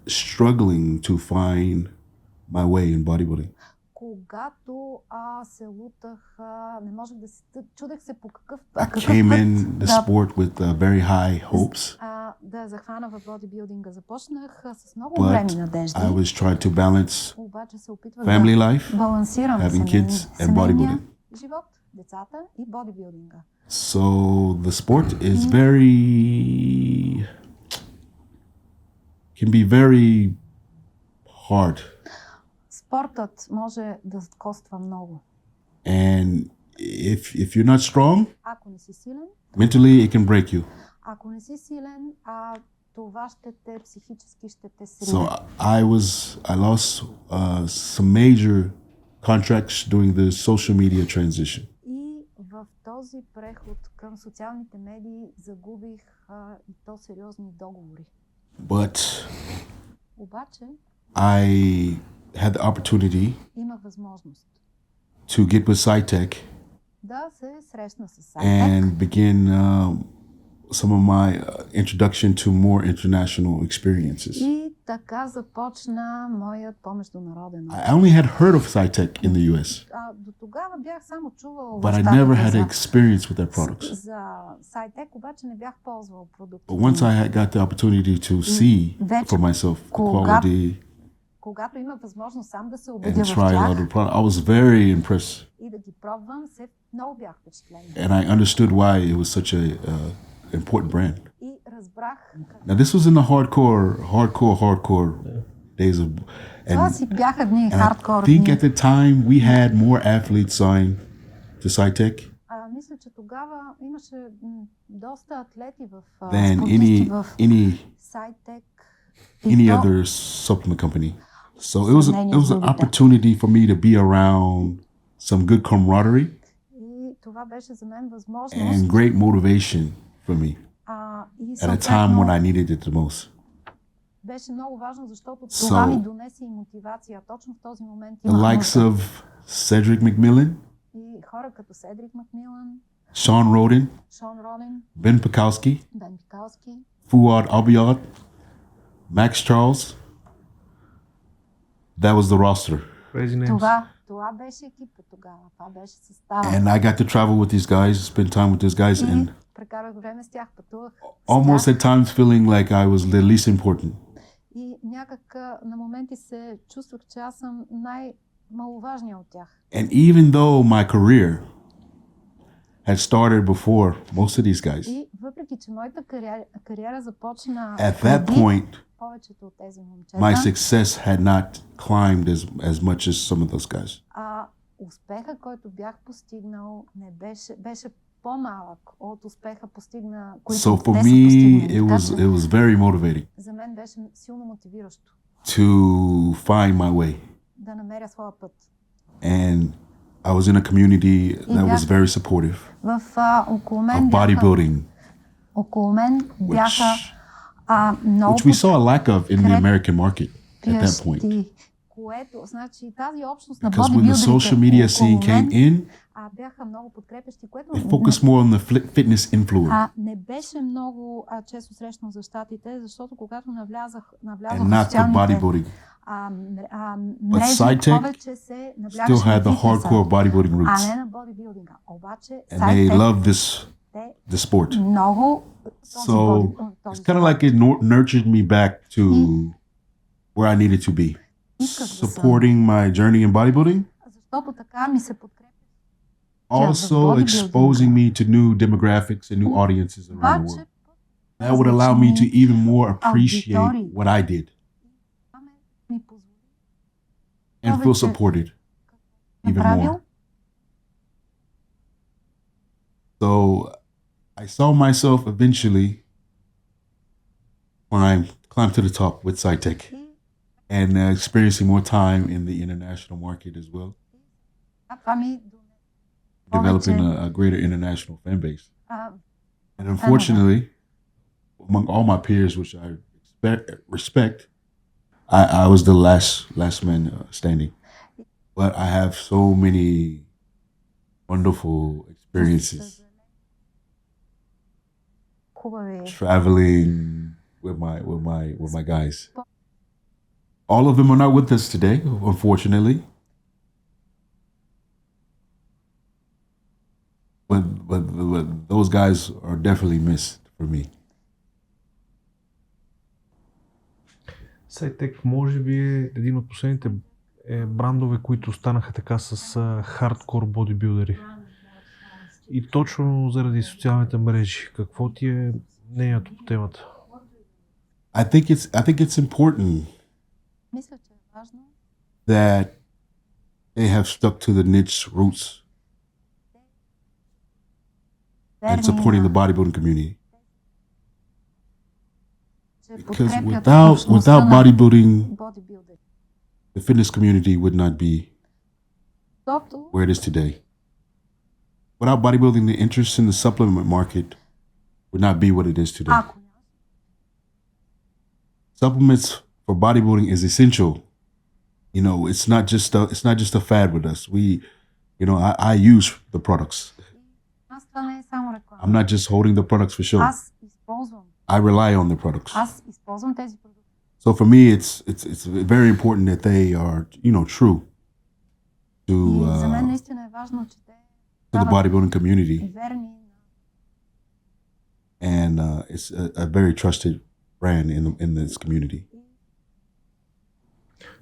struggling to find my way in bodybuilding. когато се лутах, не можех да се... Чудех се по какъв I път came in the sport with very high hopes, да захвана в бодибилдинга. Започнах с много големи надежди, I was trying to balance обаче се опитвах family да life, балансирам having kids and семейния bodybuilding. живот, децата и бодибилдинга. So the sport is can be very hard. Спортът може да коства много. And if you're not strong, Ако не си силен, mentally it can break you. ако не си силен, това ще те психически ще те срине. So I lost some major contracts during the social media transition. И в този преход към социалните медии загубих и то сериозни договори. But Обаче I had the opportunity имах възможност to get with SciTech да се срещна с Сайтек and begin some of my introduction to more international experiences. и така започна моят по-международен опит. I only had heard of SciTech in the US, До тогава бях само чувал but I never had experience with their products. за Сайтек, обаче не бях ползвал продукти. But once I got the opportunity to see for myself the quality когато има възможност сам да се убедя and в try a lot тях of products, I was very impressed. и да ги пробвам, много бях впечатлен. And I understood why it was such a important brand. И разбрах. Now this was in the hardcore days of, Това си бяха дни and I хардкор think дни. at the time we had more athletes signed to SciTech Мисля, че тогава имаше доста атлети в than спортисти в Сайтек. any other supplement company. So it was an opportunity for me to be around some good camaraderie И това беше за мен възможност. and great motivation for me И at a time when I needed it the most. беше много важно, защото това ми донесе и мотивация. Точно в този момент The имах likes нужда. of Cedric McMillan, И хора като Седрик Макмилан, Sean Roden, Шон Родин, Ben Pikowski, Бен Пикалски, Fuad Abiad, Max Charles. That was the roster. Crazy names. Това беше екипа тогава. Това беше състава. And I got to travel with these guys, spend time with these guys, and Прекарах време с тях, пътувах с almost тях. at times feeling like I was the least important. И някак на моменти се чувствах, че аз съм най-маловажният от тях. And even though my career had started before most of these guys. И въпреки, че моята кариера започна At that преди point, повечето от тези момчета, my success had not climbed as much as some of those guys. Успеха, който бях постигнал, не беше по-малък от успеха постигна, който So for те са me, постигнали. it was very motivating За мен беше силно мотивиращо to find my way. да намеря своя път. And I was in a community that was very supportive Около of мен bodybuilding, бяха много which we saw a lack of in the American market at that point. подкрепящи, което, значи, тази общност на Because when the social media scene came in, бяха много подкрепящи, което they focused more on the fitness influencer не беше много често срещано за щатите, защото когато навлязах and в not the социалните bodybuilding. мрежи, SciTech повече се Still наблягаше had на the фитнеса, hardcore bodybuilding а roots, не на бодибилдинга. Обаче and they SciTech loved the sport. много So it's kind of like it nurtured me back to where I needed to be, supporting my journey in bodybuilding, защото така ми се подкрепя. also exposing me to new demographics and new audiences around the world. That would allow me to even more appreciate what I did Ми позволи and feel supported even more. So I saw myself eventually climb to the top with SciTech and experiencing more time in the international market as well, това ми developing a greater international fan base. And unfortunately, among all my peers, which I respect, I was the last man standing. But I have so many wonderful experiences traveling with my guys. All of them are not with us today, unfortunately. But those guys are definitely missed for me. SciTech може би е един от последните брандове, които станаха така с хардкор бодибилдери. И точно заради социалните мрежи. Какво ти е мнението по темата? I think it's important Мисля, че е важно that they have stuck to the niche roots and supporting the bodybuilding community. Because without bodybuilding, the fitness community would not be where it is today. Without bodybuilding, the interest in the supplement market would not be what it is today. Supplements for bodybuilding is essential. You know, it's not just a fad with us. I use the products. I'm not just holding the products for show. I rely on the products. So for me, it's very important that they are, true to the bodybuilding community, and it's a very trusted brand in this community.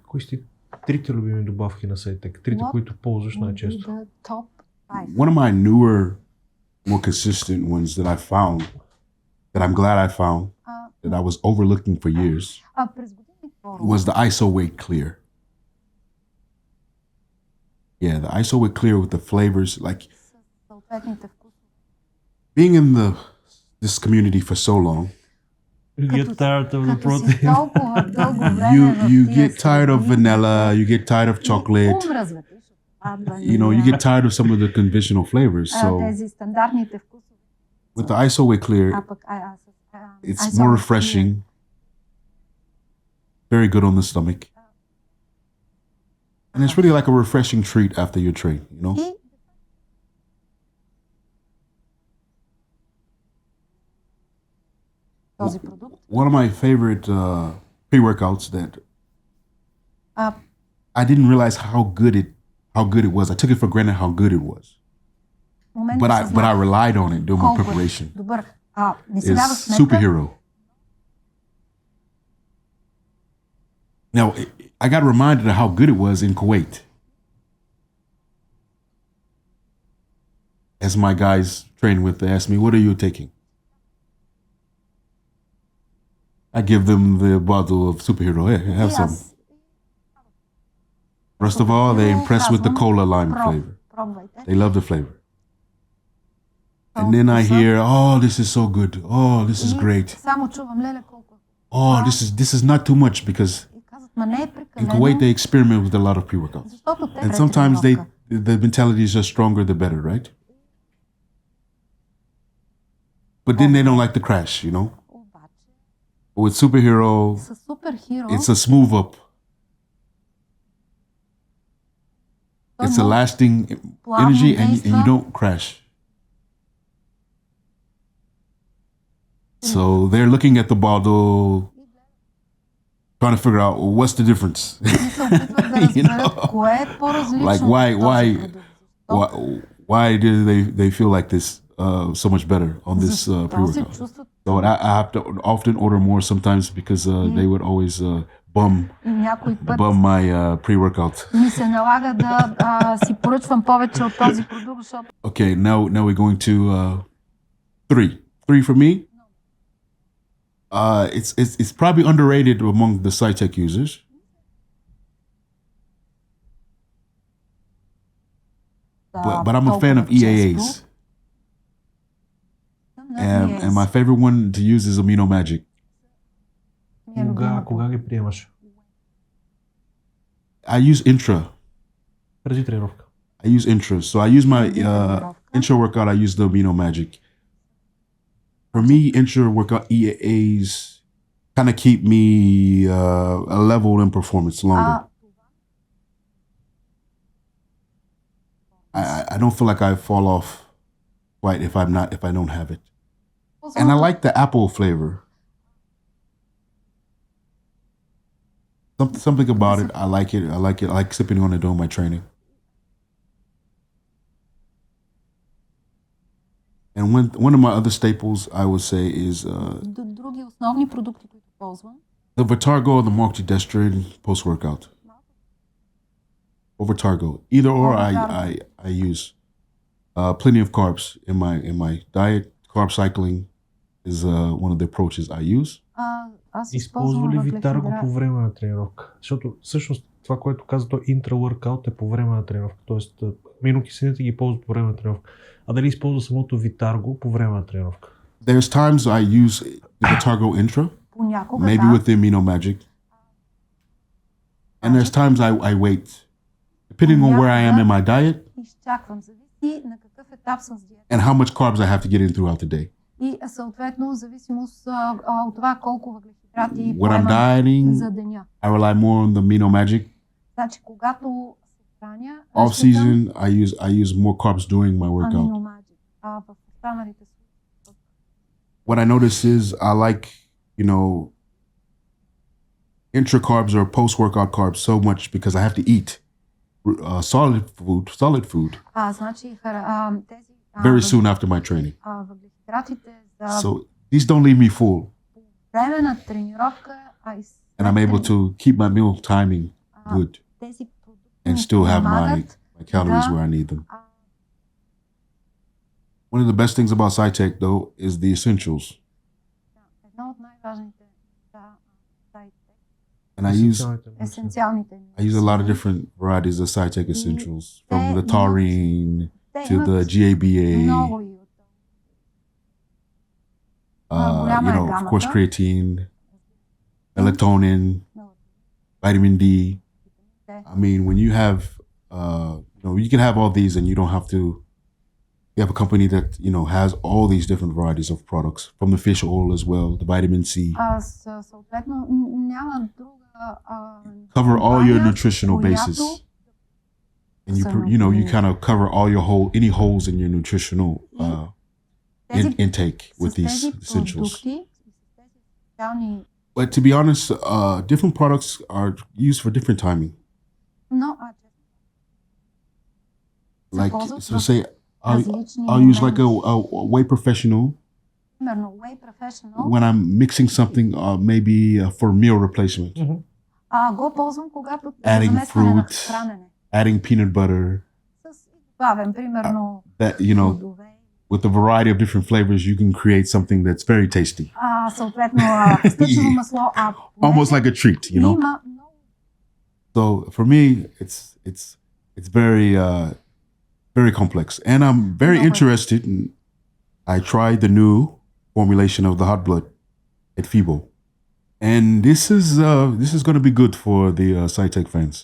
Кои сте трите любими добавки на SciTech? Трите, които ползваш най-често? One of my newer, more consistent ones that I found, that I'm glad I found, that I was overlooking for years, was the ISO Weight Clear. Yeah, the ISO Weight Clear with the flavors, like being in this community for so long. You get tired of the protein. You get tired of vanilla, you get tired of chocolate. You get tired of some of the conventional flavors. So with the ISO Weight Clear, it's more refreshing, very good on the stomach. And it's really like a refreshing treat after your train, One of my favorite pre-workouts that I didn't realize how good it was. I took it for granted how good it was. But I relied on it during my preparation. It's Superhero. Now, I got reminded of how good it was in Kuwait. as my guys train with, they ask me, what are you taking? I give them the bottle of superhero. Hey, have И some. аз First of all, they're impressed with the cola lime flavor. Пробвайте. They love the flavor. And then I hear, oh, this is so good. Oh, this is И great. само чувам, леле, колко. Oh, this is not too much, because И казват, ма не е in прекалено. Kuwait they experiment with a lot of pre-workouts. Защото те And пред sometimes тренировка. the mentality is just stronger the better, right? But then they don't like the crash, you know? Обаче, With superhero, със супер-хиро, it's a smooth up. той It's a може lasting плавно energy and you действа. don't crash. So they're looking at the bottle, trying to figure out, well, what's the difference? И се опитват да You know? разберат кое е по-различно Like, от този why продукт. why do they feel like this so much better on this Защо се pre-workout? чувстват So I have to often order more sometimes because they would always някой път bum my pre-workout. ми се налага да си поръчвам повече от този продукт, защото Okay, now we're going to three. Three for me. It's probably underrated among the SciTech users. But I'm a fan of EAAs. And my favorite one to use is Amino Magic. Кога ги приемаш? I use intra. Преди тренировка. I use intra. So I use my intra workout. I use the Amino Magic. For me, intra workout EAAs kind of keep me a level in performance longer. I don't feel like I fall off quite if I don't have it. And I like the apple flavor. Something about it. I like it. I like sipping on it during my training. And one of my other staples, I would say, is други основни продукти, които ползвам. the Vitargo or the Maltodextrin post-workout. Or Vitargo. Either or I use. Plenty of carbs in my diet. Carb cycling is one of the approaches I use. Аз Използва ли използвам Витарго въглехидрат. по време на тренировка? Защото всъщност това, което каза, то интра-workout е по време на тренировка. Тоест аминокиселините ги ползват по време на тренировка. А дали използва самото Витарго по време на тренировка? There's times I use the Vitargo Intra, Понякога, maybe да. with the Amino Magic. And there's times I wait, depending on where I am in my diet Изчаквам. Зависи на какъв етап съм с диета. and how much carbs I have to get in throughout the day. И съответно, в зависимост от това колко въглехидрати When I'm поемам dieting, за деня. I rely more on the Amino Magic. Значи, когато се храня, Off разчитам season, I use more carbs during my workout. аминомаджик. В останалите случаи. What I notice is I like, intra carbs or post-workout carbs so much because I have to eat solid food Значи, тези very soon after my training. въглехидратите за So these don't leave me full, време на тренировка, and I'm able to keep my meal timing good тези продукти and ми still have my помагат calories да where I need them. One of the best things about SciTech, though, is the essentials. едно от най-важните сайтите, And I есенциалните use a lot of different varieties of SciTech essentials, from Те the taurine те to the имат GABA, много и от голяма е of гамата. course, creatine, melatonin, vitamin D. I mean, when you have, you can have all these and you don't have to, you have a company that, has all these different varieties of products, from the fish oil as well, the vitamin C. Съответно, няма друга Cover all your компания, nutritional която bases. And you kind of cover all your any holes in your nutritional intake with с these тези essentials. продукти, с тези специални, But to be honest, different products are used for different timing. но Like, ползват so в say, различни I'll use like моменти. a whey professional Примерно, Way Professional, when I'm mixing something, maybe for meal replacement. го ползвам, когато Adding заместване на fruit, хранене. adding peanut butter, С добавям, примерно, that, you know, плодове. with a variety of different flavors, you can create something that's very tasty. Съответно, пестъчево масло. Almost like a treat, you know? Има много. So for me, it's very, very complex. And I'm very interested in, I tried the new formulation of the hot blood at FIBO. And this is going to be good for the SciTech fans.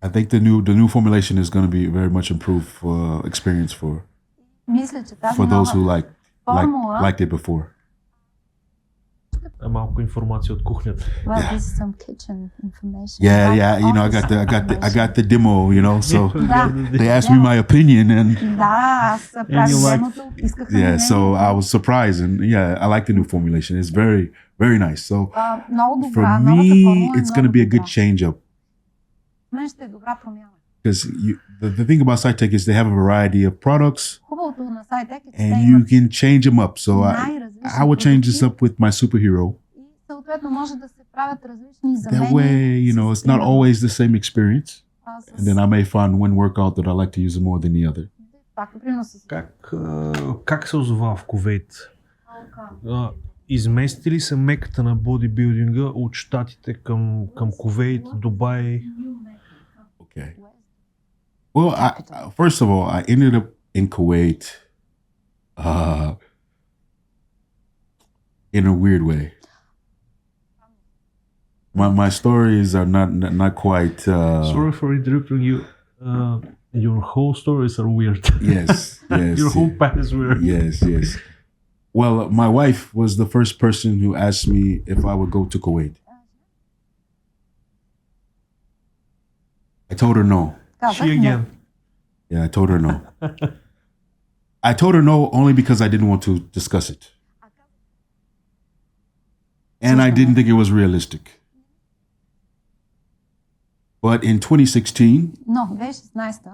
I think the new formulation is going to be very much improved experience Мисля, че тази for those who нова формула. liked it before. Малко информация от кухнята. Well, this is some kitchen information. Yeah. You know, I got the demo. You know, so they asked me my opinion, and Да, аз правих демото, исках yeah. So I was surprised, and yeah, I like the new formulation. It's very, very nice. So много for добра. me, Новата формула it's going to be a good change up. Мен ще е добра промяна. Because the thing about SciTech is they have a variety of products, Хубавото на SciTech е, че and те you имат can change them up. So най-различни I would change this продукти up with my superhero. и съответно може да се правят различни замени. That way, you know, it's not always the same experience. And then I may find one workout that I like to use more than the other. Пак, примерно с Как се озова в Кувейт? Измести ли се меката на бодибилдинга от щатите към Кувейт, Дубай? Okay. Well, first of all, I ended up in Kuwait in a weird way. My stories are not quite. Sorry for interrupting you. Your whole stories are weird. Yes. Your whole path is weird. Yes. Well, my wife was the first person who asked me if I would go to Kuwait. I told her no. She again. Yeah, I told her no. I told her no only because I didn't want to discuss it. And I didn't think it was realistic. But in 2016, Но 2016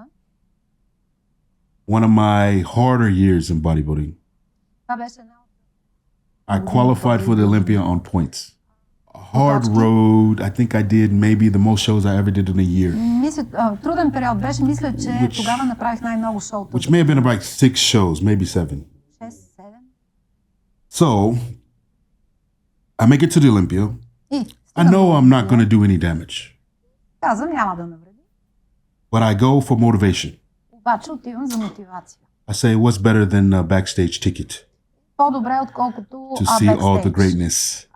one of my harder years in bodybuilding, това беше една I qualified for the Olympia on points. A hard road. I think I did maybe the most shows I ever did in a year. Мисля, труден период беше, мисля, че тогава направих най-много шоута. Which may have been about 6 shows, maybe 7. 6-7. So, I make it to the Olympia. И I know I'm not going to do any damage. казвам, няма да навреди. But I go for motivation. Обаче отивам за мотивация. I say, what's better than a backstage ticket По-добре, отколкото to see all the greatness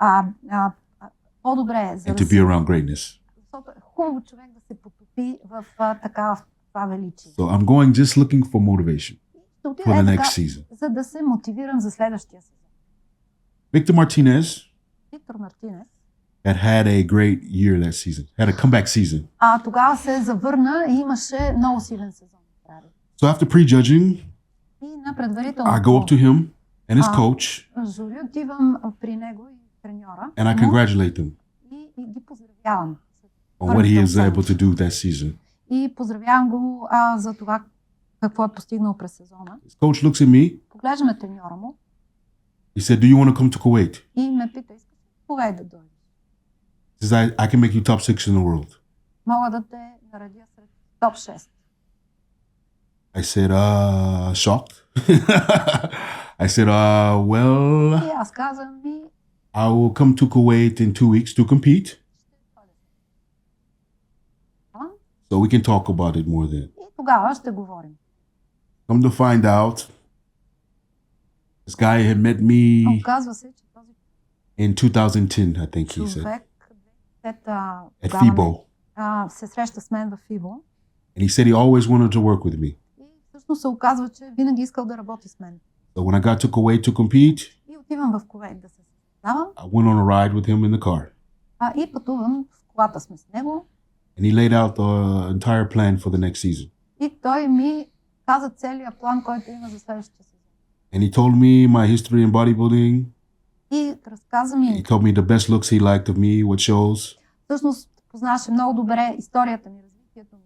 по-добре е, за and да to be around greatness? защото е хубаво човек да се потопи в това величие. So I'm going just looking for motivation Ще отида for the така, next season. за да се мотивирам за следващия сезон. Victor Martinez Виктор Мартинес had a great year that season, had a comeback season. тогава се завърна и имаше много силен сезон. So after prejudging, И на предварително I go up to him and his coach жури, отивам при него и треньора and I congratulate them и ги поздравявам. on what he is able to do that season. И поздравявам го за това какво е постигнал през сезона. His coach looks at me. Поглеждаме треньора му He said, "Do you want to come to Kuwait?" и ме пита, искаш ли Кувейт да дойдеш? He says, I can make you top 6 in the world. Мога да те наредя сред топ 6. I said, shocked. I said, well, И аз казвам ми, I will come to Kuwait in 2 weeks to compete. So we can talk about it more then. и тогава ще говорим. Come to find out, this guy had met me Оказва се, че този in 2010, I think he said, човек след at FIBO. се среща с мен в FIBO And he said he always wanted to work with me. и всъщност се оказва, че винаги искал да работи с мен. So when I got to Kuwait to compete, И отивам в Кувейт да се състезавам. I went on a ride with him in the car. И пътувам в колата сме с него. And he laid out the entire plan for the next season. И той ми каза целият план, който има за следващия сезон. And he told me my history in bodybuilding. И разказа ми, He told me the best looks he liked of me, what shows. всъщност познаваше много добре историята ми, развитието ми.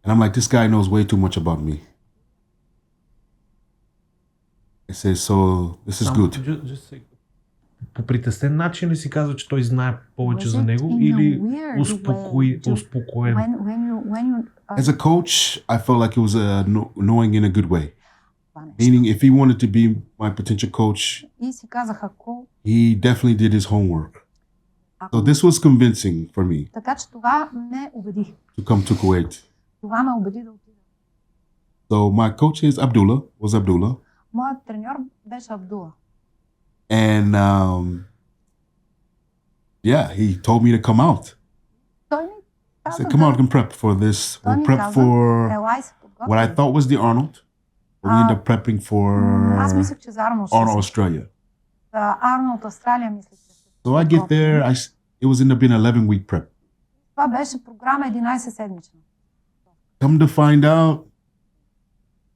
And I'm like, this guy knows way too much about me. I said, so this is good. Just по притеснен начин ли си казва, че той знае повече Was за it него in a или weird way? успокоен? When you As a coach, I felt like it was annoying in a good way. това нещо. Meaning, if he wanted to be my potential coach, И си казах, ако he definitely did his homework. So this was convincing for me така че това ме убеди. to come to Kuwait. Това ме убеди да отида. So my coach is Abdullah. Моят треньор беше Абдула. And he told me to come out. Той ми He каза said, come out and prep for this. Той We'll ми prep каза, for елай се подготви. what I thought was the Arnold. But we ended up prepping Аз for мислех, че за Арнолд Arnold Australia. Арнолд Австралия мислех, че So I get there. It was ended up being an 11-week prep. това беше програма 11 седмична. Come to find out,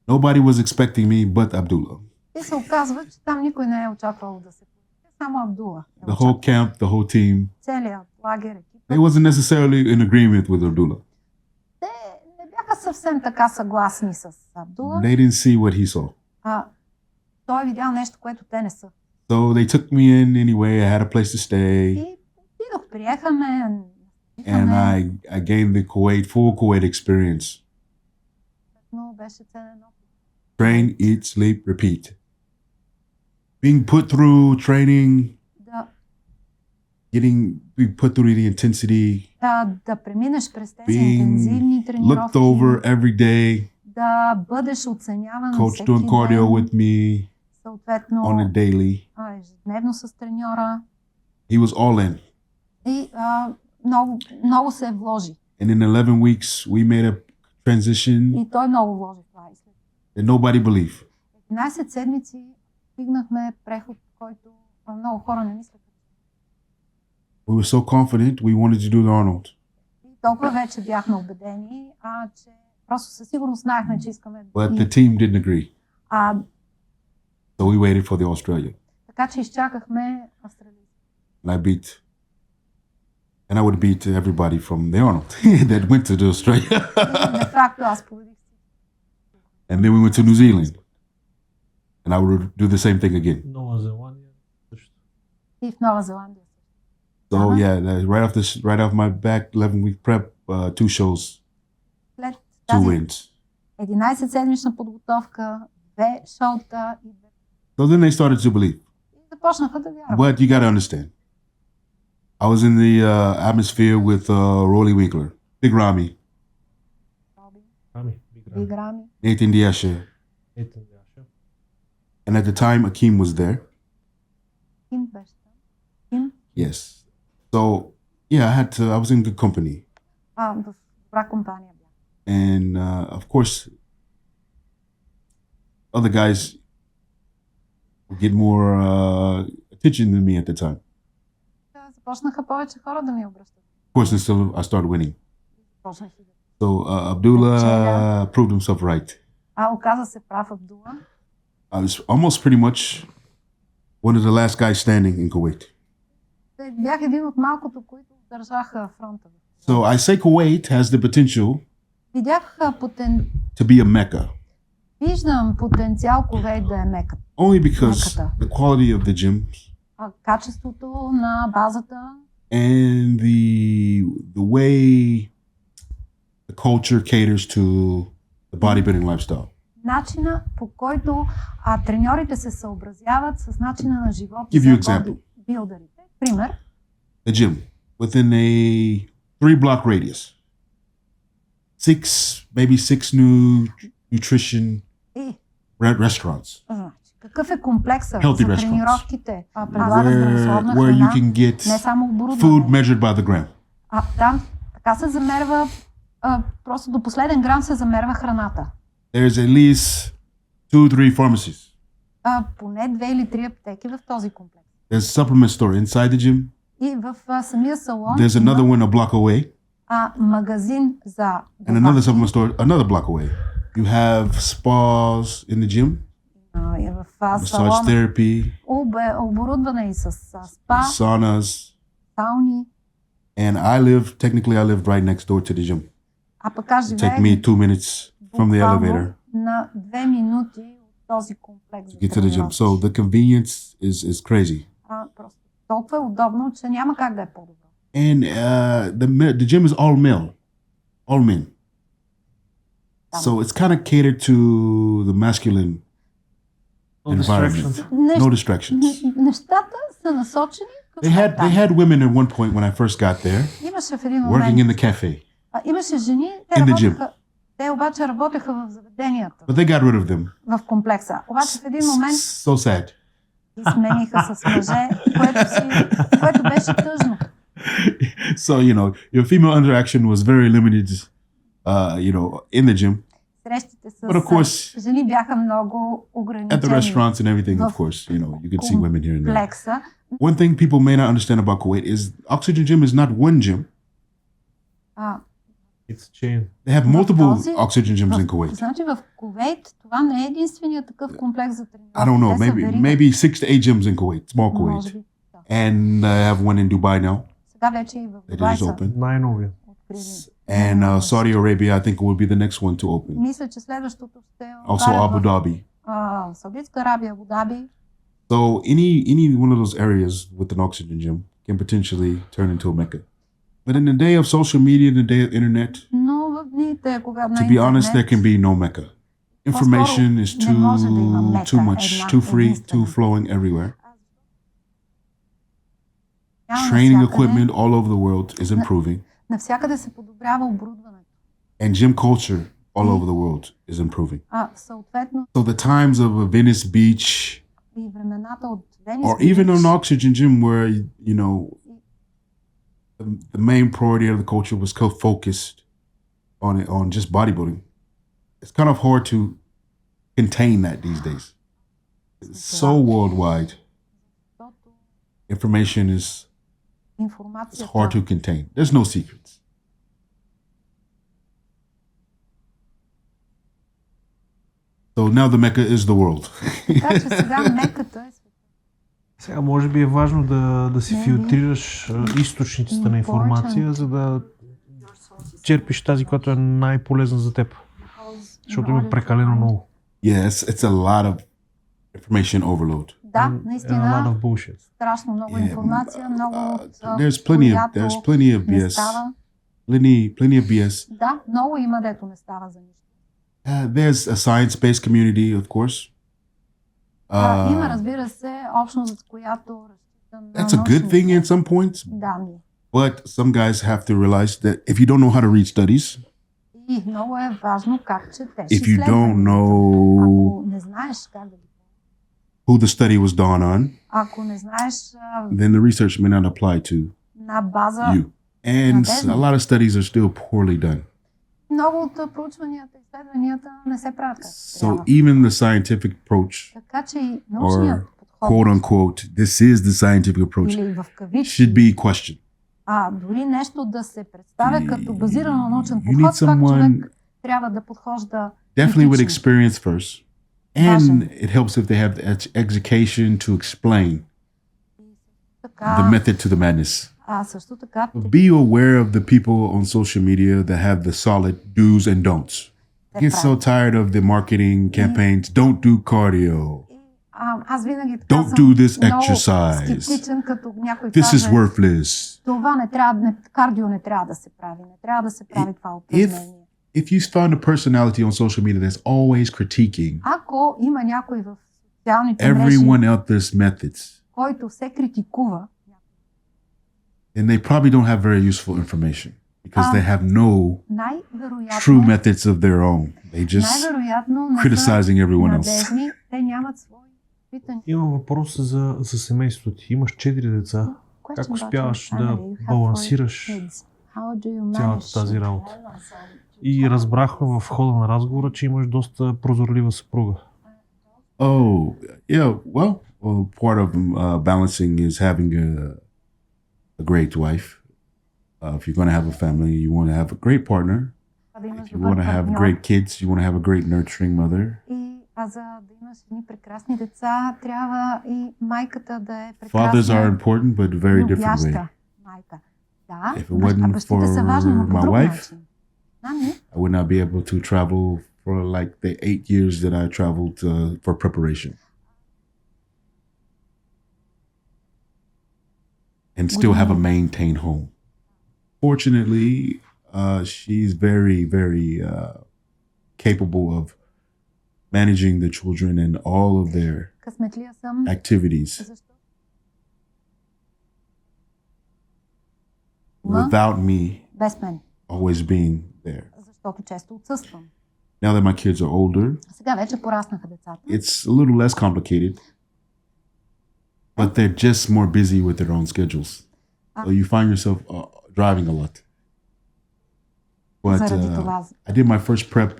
nobody was expecting me but Abdullah. И се оказва, че там никой не е очаквал да се появи. Само Абдула. The whole camp, the whole team, Целият лагер екип. they wasn't necessarily in agreement with Abdullah. Те не бяха съвсем така съгласни с Абдула. They didn't see what he saw. Той е видял нещо, което те не са. So they took me in anyway. I had a place to stay. И отидох, приеха ме. And I gained the full Kuwait experience. Но беше ценен опит. Train, eat, sleep, repeat. Being put through training, being put through the intensity, Да преминеш през тези being интензивни looked тренировки, over every day, да бъдеш оценяван coach всеки doing cardio ден, with me съответно on a daily. ежедневно с треньора. He was all in. И много се вложи. And in 11 weeks, we made a transition И той много вложи в това. that nobody believed. 11 седмици стигнахме преход, който много хора не мислеха. We were so confident, we wanted to do the Arnold. И толкова вече бяхме убедени, че просто със сигурност знаехме, че искаме. But the team didn't agree. So we waited for the Australia. Така че изчакахме Австралия. And I would beat everybody from the Arnold that went to the Australia. De facto аз победих. And then we went to New Zealand. And I would do the same thing again. Нова Зеландия също. И в Нова Зеландия. So right off my back 11-week prep, 2 shows, След 2 wins. 11 седмична подготовка, 2 шоута и 2. So then they started to believe. И започнаха да вярват. But you got to understand. I was in the atmosphere with Rolly Winkler, Big Ramy, Big Ramy, Nathan Diashe. And at the time, Akeem was there. Ким беше там. Yes. So, I was in good company. В добра компания бях. And, of course, other guys would get more attention than me at the time. Започнаха повече хора да ми обръщат. Of course, until I started winning. Започнах и да. So, Abdullah proved himself right. Оказа се прав Абдула. I was almost pretty much one of the last guys standing in Kuwait. Бях един от малкото, които държаха фронта. So I say Kuwait has the potential Видях to be a Mecca. Виждам потенциал Кувейт да е Мека. Only because the quality of the gyms. Качеството на базата. And the way the culture caters to the bodybuilding lifestyle. Начина, по който треньорите се съобразяват с начина на живот за бодибилдерите. Пример. The gym within a 3-block radius. 6 new nutrition restaurants. Какъв е комплексът за тренировките? Предлага здравословна where you храна, can get не само оборудване. Food measured by the gram. Там така се замерва, просто до последен грам се замерва храната. There's at least 2-3 pharmacies. Поне 2 или 3 аптеки в този комплекс. There's a supplement store inside the gym. И в самия салон there's another one a block away. Магазин за and another supplement store another block away. You have spas in the gym. Massage therapy. Оборудване и с спа. Saunas. Сауни. And I lived right next door to the gym. Пък аз живеех take me 2 minutes from the elevator. На 2 минути от този комплекс. To get to the gym. So the convenience is crazy. Просто толкова е удобно, че няма как да е по-добро. And the gym is all men. So it's kind of catered to the masculine environment. No distractions. Нещата са насочени към They had women at one point when I first got there, Имаше в един working момент. in the cafe. Имаше жени, те In the работеха. Те обаче работеха в заведенията, But they got rid of them. в комплекса. Обаче в един момент So sad. ги смениха с мъже, което беше тъжно. So, your female interaction was very limited, in the gym. Срещите But of course, с жени бяха много at the ограничени. restaurants and everything, of course, you could see women here and there. Комплекса. One thing people may not understand about Kuwait is Oxygen Gym is not one gym. It's chain. They have multiple Oxygen Gyms in Kuwait. Значи в Кувейт това не е единственият такъв комплекс за тренировки. I don't know, maybe 6 to 8 gyms in Kuwait, small Може Kuwait. би. And I have one in Dubai now. Сега вече и в It Дубай is са open. Най-новия. открили. And Saudi Arabia, I think, will be the next one to open. Мисля, че следващото ще е Also Abu Dhabi. Саудитска Арабия, Абу Даби. So any one of those areas with an oxygen gym can potentially turn into a Mecca. But in the day of social media, in the day of internet, Но в дните, когато to be honest, there can be no Mecca. Information is too much, too free, too flowing everywhere. Training equipment all over the world is improving. Навсякъде се подобрява оборудването. And gym culture all over the world is improving. Съответно, So the times of a Venice Beach, и времената от Венис or even an oxygen gym where, the main priority of the culture was focused on just bodybuilding. It's kind of hard to contain that these days. It's so worldwide. Information is hard to contain. There's no secrets. So now the Mecca is the world. Така че сега Меката е света. Сега може би е важно да си филтрираш източниците на информация, за да черпиш тази, която е най-полезна за теб. Защото има прекалено много. Yes, it's a lot of information overload. Да, наистина. Bullshit. Страшно много информация, много there's plenty of BS. Plenty of BS. Да, много има, дето не става за нищо. There's a science-based community, of course. Има, разбира се, общност, която разчита на That's a good thing in some points. данни. But some guys have to realize that if you don't know how to read studies, И много е важно как четеш if you don't know Ако не знаеш как да who the study was done on, ако не знаеш then the research may not apply to на база you. And a lot of studies are still poorly done. Много от проучванията и изследванията не се правят както So even the scientific approach, така че и научният подход, quote unquote, this is the scientific approach, или в кавички, should be questioned. Дори нещо да се представя като базирано на научен подход, как човек трябва да подхожда definitely with критично. experience first. And it helps if they have the education to explain the method to the madness. Също така, Be aware of the people on social media that have the solid do's and don'ts. Get so tired of the marketing campaigns. Don't do cardio. аз винаги Don't do this exercise. скептичен, като някой This каже, is worthless. това не трябва, кардио не трябва да се прави, не трябва да се прави това упражнение. If you find a personality on social media that's always critiquing Ако има някой в социалните мрежи, everyone else's methods, който се критикува, then they probably don't have very useful information because they have no true methods of their own. They just criticizing everyone else. Те нямат свои питания. Имам въпрос за семейството ти. Имаш 4 деца. Как успяваш да балансираш цялата тази работа? И разбрахме в хода на разговора, че имаш доста прозорлива съпруга. Oh, yeah. Well, part of balancing is having a great wife. If you're going to have a family, you want to have a great partner. If you want to have great kids, you want to have a great nurturing mother. За да имаш едни прекрасни деца, трябва и майката да е прекрасна. Fathers are important, but very different way. If it wasn't for my wife, I would not be able to travel for like the 8 years that I traveled for preparation. and still have a maintained home. Fortunately, she's very, very capable of managing the children and all of their Късметлия съм, activities защото without me без мен, always being there. защото често отсъствам. Now that my kids are older, Сега вече пораснаха децата. it's a little less complicated, but they're just more busy with their own schedules. So you find yourself driving a lot. But Заради това. I did my first prep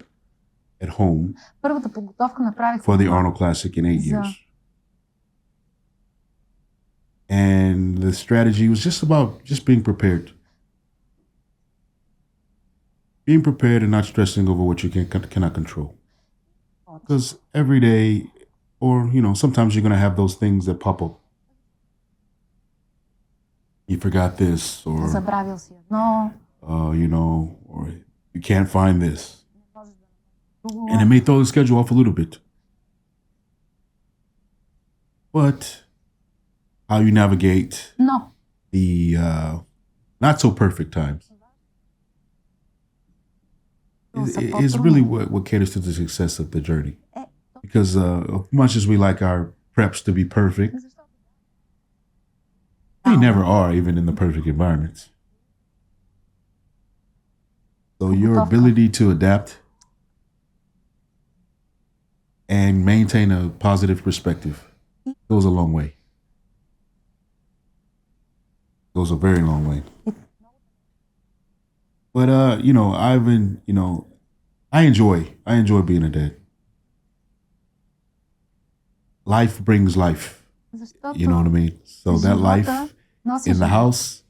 at home Първата подготовка направих for the Arnold Classic in 8 years. And the strategy was just about just being prepared. Being prepared and not stressing over what you cannot control. Because every day, or, sometimes you're going to have those things that pop up. You forgot this, or, Забравил си едно. or you can't find this. And it may throw the schedule off a little bit. But how you navigate the not so perfect times is really what caters to the success of the journey. Because as much as we like our preps to be perfect, they never are, even in the perfect environments. So your ability to adapt and maintain a positive perspective goes a long way. Goes a very long way. But I've been, I enjoy being a dad. Life brings life. You know what I mean? So that life in the house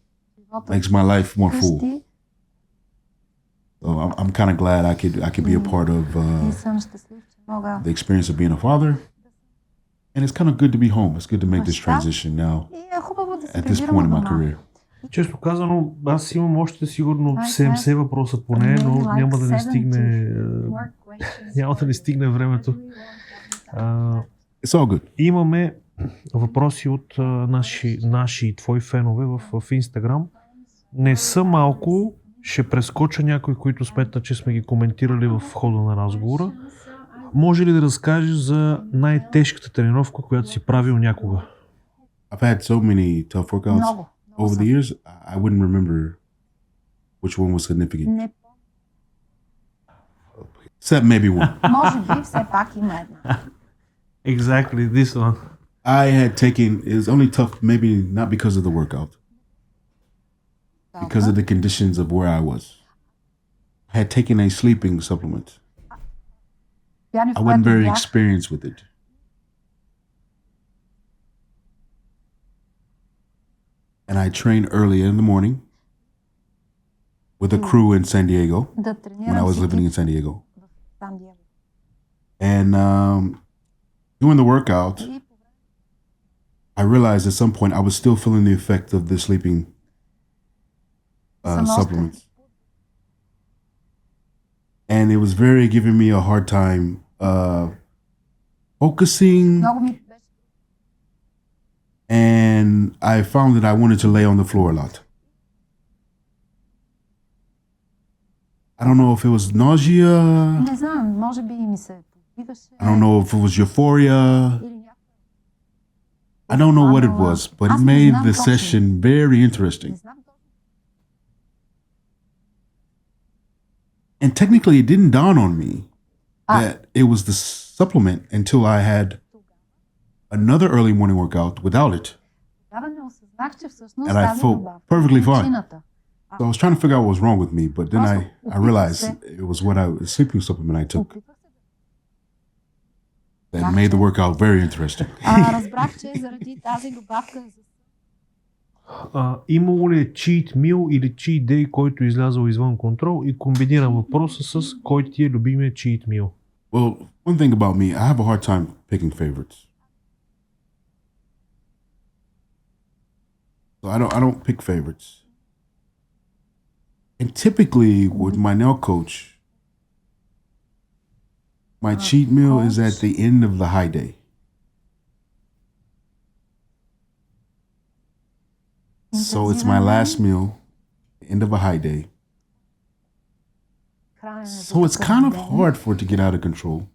makes my life more full. So I'm kind of glad I could be a part of the experience of being a father. And it's kind of good to be home. It's good to make this transition now at this point in my career. Често казано, аз имам още сигурно 70 въпроса поне, но няма да не стигне времето. It's all good. Имаме въпроси от наши и твои фенове в Instagram. Не са малко, ще прескоча някои, които сметна, че сме ги коментирали в хода на разговора. Може ли да разкажеш за най-тежката тренировка, която си правил някога? I've had so many tough workouts over the years. I wouldn't remember which one was significant. Except maybe one. Може би все пак има една. Exactly, this one. I had taken, it was only tough maybe not because of the workout, because of the conditions of where I was. I had taken a sleeping supplement. I wasn't very experienced with it. And I trained early in the morning with a crew in San Diego when I was living in San Diego. And doing the workout, I realized at some point I was still feeling the effect of the sleeping supplements. And it was very giving me a hard time focusing. And I found that I wanted to lay on the floor a lot. I don't know if it was nausea. Не знам, може би ми се повдигаше. I don't know if it was euphoria. I don't know what it was, but it made the session very interesting. And technically, it didn't dawn on me that it was the supplement until I had another early morning workout without it. And I felt perfectly fine. So I was trying to figure out what was wrong with me, but then I realized it was the sleeping supplement I took that made the workout very interesting. Разбрах, че заради тази добавка. Имало ли е cheat meal или cheat day, който е излязъл извън контрол, и комбинирам въпроса с кой ти е любимия cheat meal? Well, one thing about me, I have a hard time picking favorites. So I don't pick favorites. And typically with my nail coach, my cheat meal is at the end of the high day. So it's my last meal, end of a high day. So it's kind of hard for it to get out of control.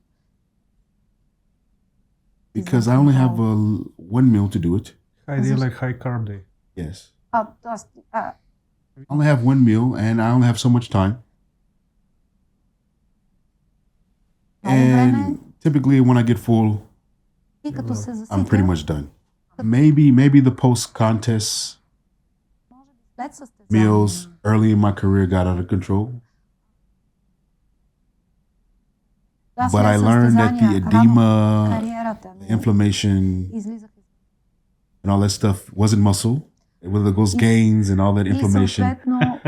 Because I only have one meal to do it. High day like high carb day. Yes. Тоест, I only have one meal and I only have so much time. And typically when I get full, и като се I'm pretty заситя, much done. Maybe the post-contest след състезание, meals early in my career got out of control. да, But I след learned that the състезания, рано в edema, кариерата ми inflammation, излизах and all that stuff wasn't muscle. It was those gains and all that и inflammation съответно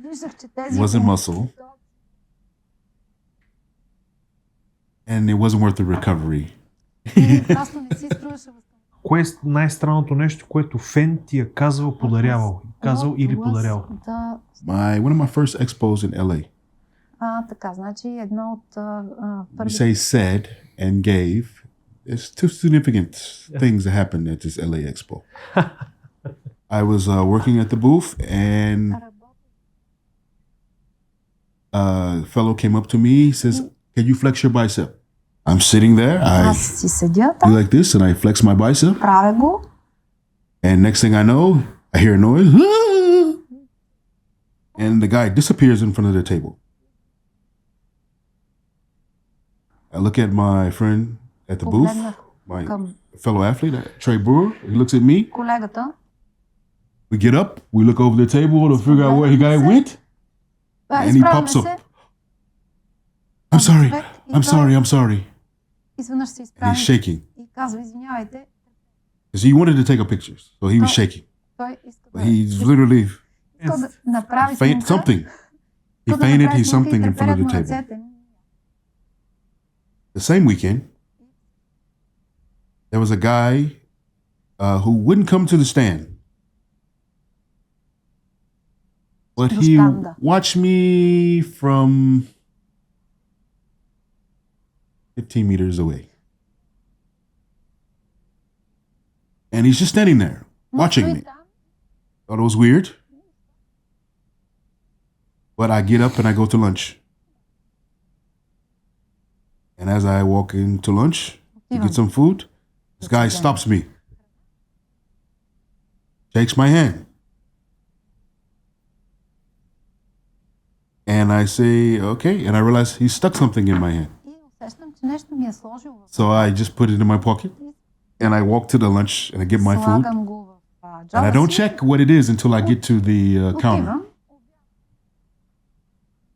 виждах, че тези wasn't muscle. And it wasn't worth the recovery. и просто не си струваше възстановяване. Кое е най-странното нещо, което фен ти е казвал, подарявал? Казал или подарявал? Да, One of my first expos in LA. така, значи едно от You първите... say said and gave. It's two significant things that happened at this LA expo. I was working at the booth and a fellow came up to me. He says, "Can you flex your bicep?" I'm sitting there. I Аз си седя do там, like this and I flex my bicep. правя го, And next thing I know, I hear a noise. And the guy disappears in front of the table. I look at my friend at the booth, погледнах my към fellow athlete, Trey Brewer. He looks at me. колегата. We get up. We look over the table to figure out where the guy went. And he Изправяме pops се, up. I'm sorry. човек, и I'm той sorry. I'm sorry. изведнъж се And изправи he's shaking. и казва, извинявайте, Because he wanted to take a picture. So he was shaking. той иска But he's literally да направи faint снимка. something. He Иска да fainted. направи He's снимка и something in front of треперят the му table. ръцете. The same weekend, there was a guy who wouldn't come to the stand. But he watched me from 15 meters away. And he's just standing there, watching me. Thought it was weird. But I get up and I go to lunch. And as I walk into lunch to get some food, this guy stops me, shakes my hand. And I say, okay. And I realize he stuck something in my hand. И усещам, че нещо ми е сложил в... So I just put it in my pocket and I walk to the lunch and I get my food. Слагам го в And I джоба don't си. check what it is until I get to the counter. Отивам.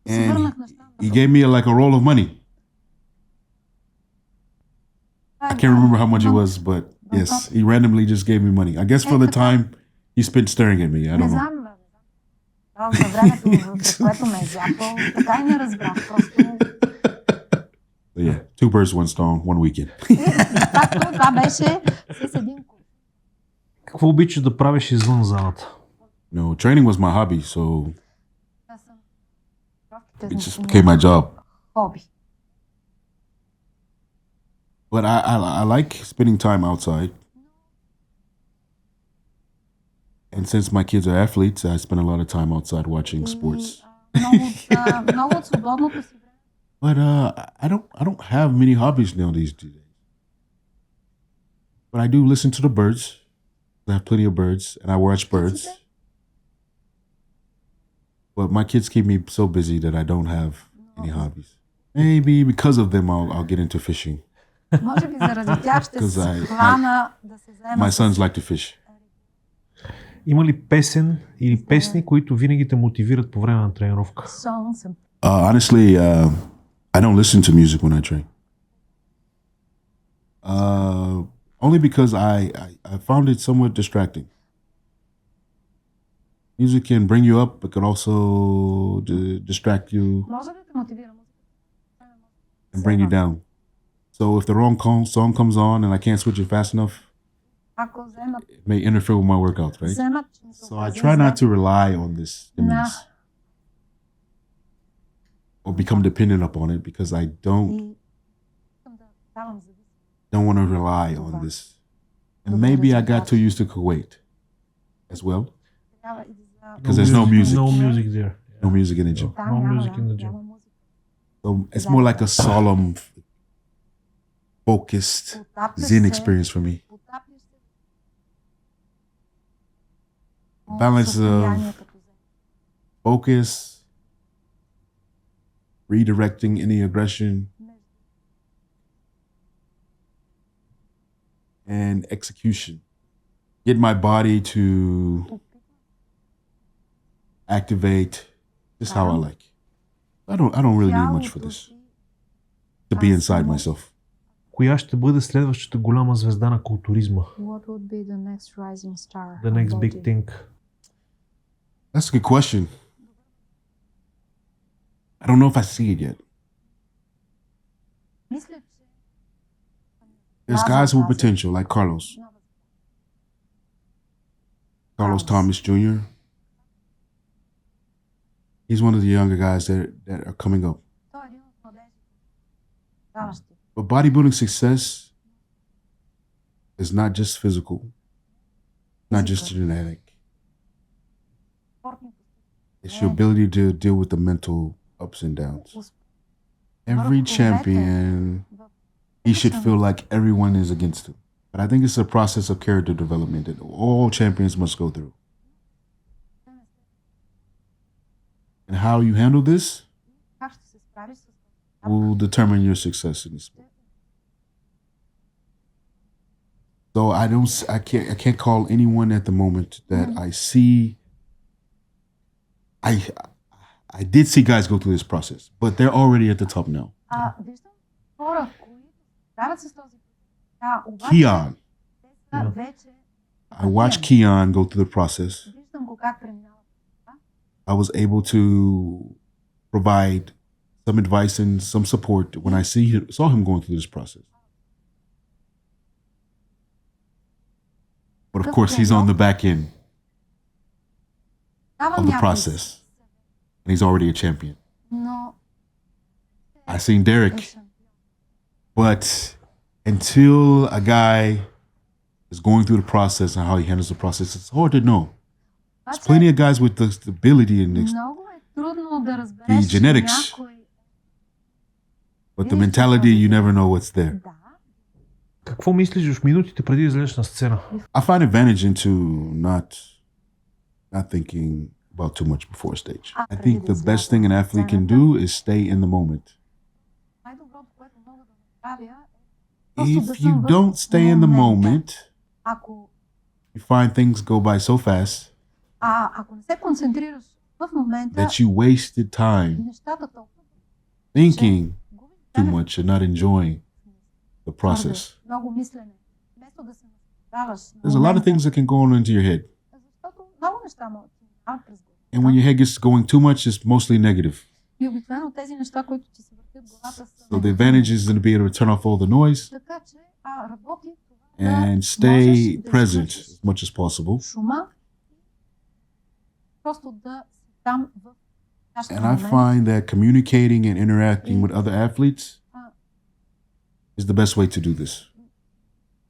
Си And върнах нещата. he gave me like a roll of money. I can't remember how much it was, but yes, he randomly just gave me money. I guess for the time he spent staring at me. I Не don't know. знам, бе. Това за времето, през което ме е зяпал, така и не разбрах. Просто... But yeah, two birds, one stone, one weekend. Това беше с един куп. Какво обичаш да правиш извън залата? No, training was my hobby, so Аз съм... it just became my job. Хоби. But I like spending time outside. And since my kids are athletes, I spend a lot of time outside watching sports. Много от свободното си време. But I don't have many hobbies now these days. But I do listen to the birds. I have plenty of birds, and I watch birds. But my kids keep me so busy that I don't have any hobbies. Maybe because of them, I'll get into fishing. Може би заради тях ще Because се хвана да се взема My с... sons like to fish. Има ли песен или песни, които винаги те мотивират по време на тренировка? songs and Honestly, I don't listen to music when I train. Only because I found it somewhat distracting. Music can bring you up, but can also distract you може да те мотивира музика. and bring you down. So if the wrong song comes on and I can't switch it fast enough, Ако вземат, it may interfere with my workout, right? вземат, че ми се So I отрази try not зле, to rely on this stimulus or become dependent upon it because I don't и искам да давам зависимост. want to rely on this. And maybe I got too used to Kuwait. as well? Трябва и за... Because there's no music. No music there. No music in the gym. Там No няма, music in the gym. няма музика. So it's more like a solemn, focused Потапяш Zen се, experience for me. потапяш се. Balance Състояние of като зен. focus, redirecting any aggression, and execution. Get my body to activate just how I like. I don't really need much for this. To be inside myself. Коя ще бъде следващата голяма звезда на културизма? What would be the next rising star? The next of big body? thing. That's a good question. I don't know if I see it yet. Мисля, че There's guys with potential, like Carlos Thomas Jr. He's one of the younger guys that are coming up. той е един от младежите. Даващи. But bodybuilding success is not just physical, not just genetic. Спортни It's your ability to deal with the mental ups and downs. Every champion, he should feel like everyone is against him. But I think it's a process of character development that all champions must go through. And how you handle this Как ще се справиш с will determine your success in the sport. So I can't call anyone at the moment that I see. I did see guys go through this process, but they're already at the top now. Виждам хора, които дават с този обаче Keon. те са вече I watched Keon go through the process. виждам го как преминава. I was able to provide some advice and some support when I saw him going through this process. But of course, he's on the back end of the process, and he's already a champion. Но I seen Derek, but until a guy is going through the process and how he handles the process, it's hard to know. There's plenty of guys with the stability and много е трудно да the разбереш genetics, някой. but the mentality, you never know what's there. Да, Какво мислиш в минутите преди да излезеш на сцена? I find advantage into not thinking about too much before a stage. I think the best thing an athlete can do is stay in the moment. най-доброто, което мога да направя е просто да If you съм в don't stay in the момента. moment, Ако you find things go by so fast ако не се концентрираш в момента, that you wasted time нещата толкова thinking губиш too време, much and not enjoying the process. много мислене. Вместо да се наслаждаваш на There's a lot of момента, things that can go on into your head. защото много неща могат да ти минават през главата. And when your head gets going too much, it's mostly negative. И обикновено тези неща, които ти се въртят в главата са So the advantage is to be able to turn off all the noise така, че работи това and да stay можеш да present изключиш as much as possible. шума, просто да си там в нашия And I момент. find that communicating and interacting with other athletes is the best way to do this.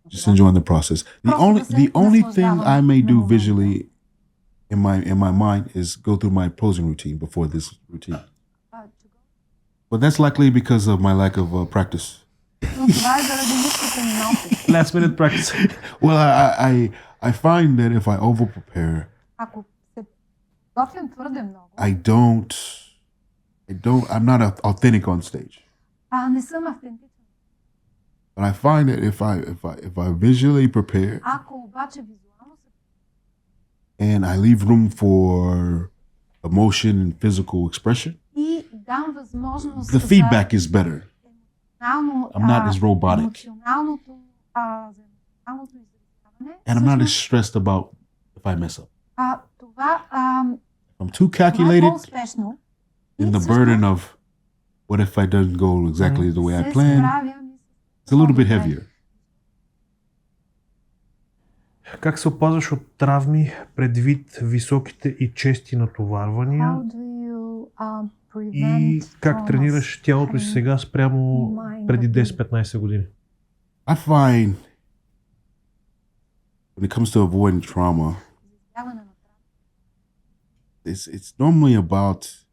Just enjoying the process. The only thing I may do visually in my mind is go through my posing routine before this routine. But that's likely because of my lack of practice. Но това е заради липсата ми на опит. Last minute practice. Well, I find that if I over prepare, Ако се готвим твърде много, I'm not authentic on stage. не съм автентичен. But I find that if I visually prepare Ако обаче визуално се and I leave room for emotion and physical expression, и дам възможност the feedback is better. I'm I'm not as robotic. Емоционалното изразяване. And I'm not as stressed about if I mess up. Това I'm too това е calculated по-успешно. in the burden of what if I doesn't go exactly the way I се planned. справям и It's a little bit heavier. Как се опазваш от травми предвид високите и чести натоварвания? How do you И prevent как traumas тренираш тялото си сега спрямо преди 10-15 години? I find when it comes to avoiding trauma, It's normally about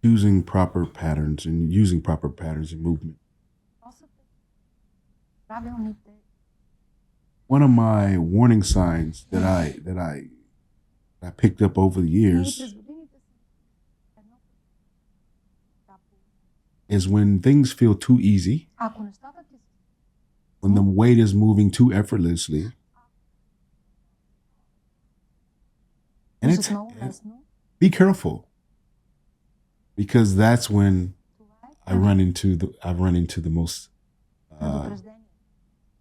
choosing proper patterns and using proper patterns of movement. One of my warning signs that I picked up over the years is when things feel too easy, when the weight is moving too effortlessly, and be careful, because that's when I've run into the most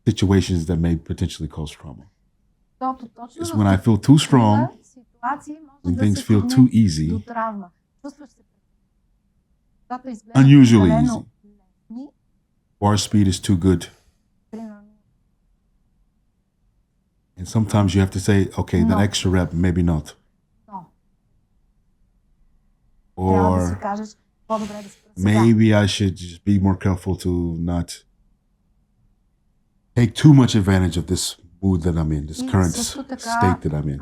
situations that may potentially cause trauma. It's when I feel too strong, when things feel too easy, unusually easy. Bar speed is too good. And sometimes you have to say, okay, that extra rep, maybe not. Or maybe I should just be more careful to not take too much advantage of this mood that I'm in, this current state that I'm in.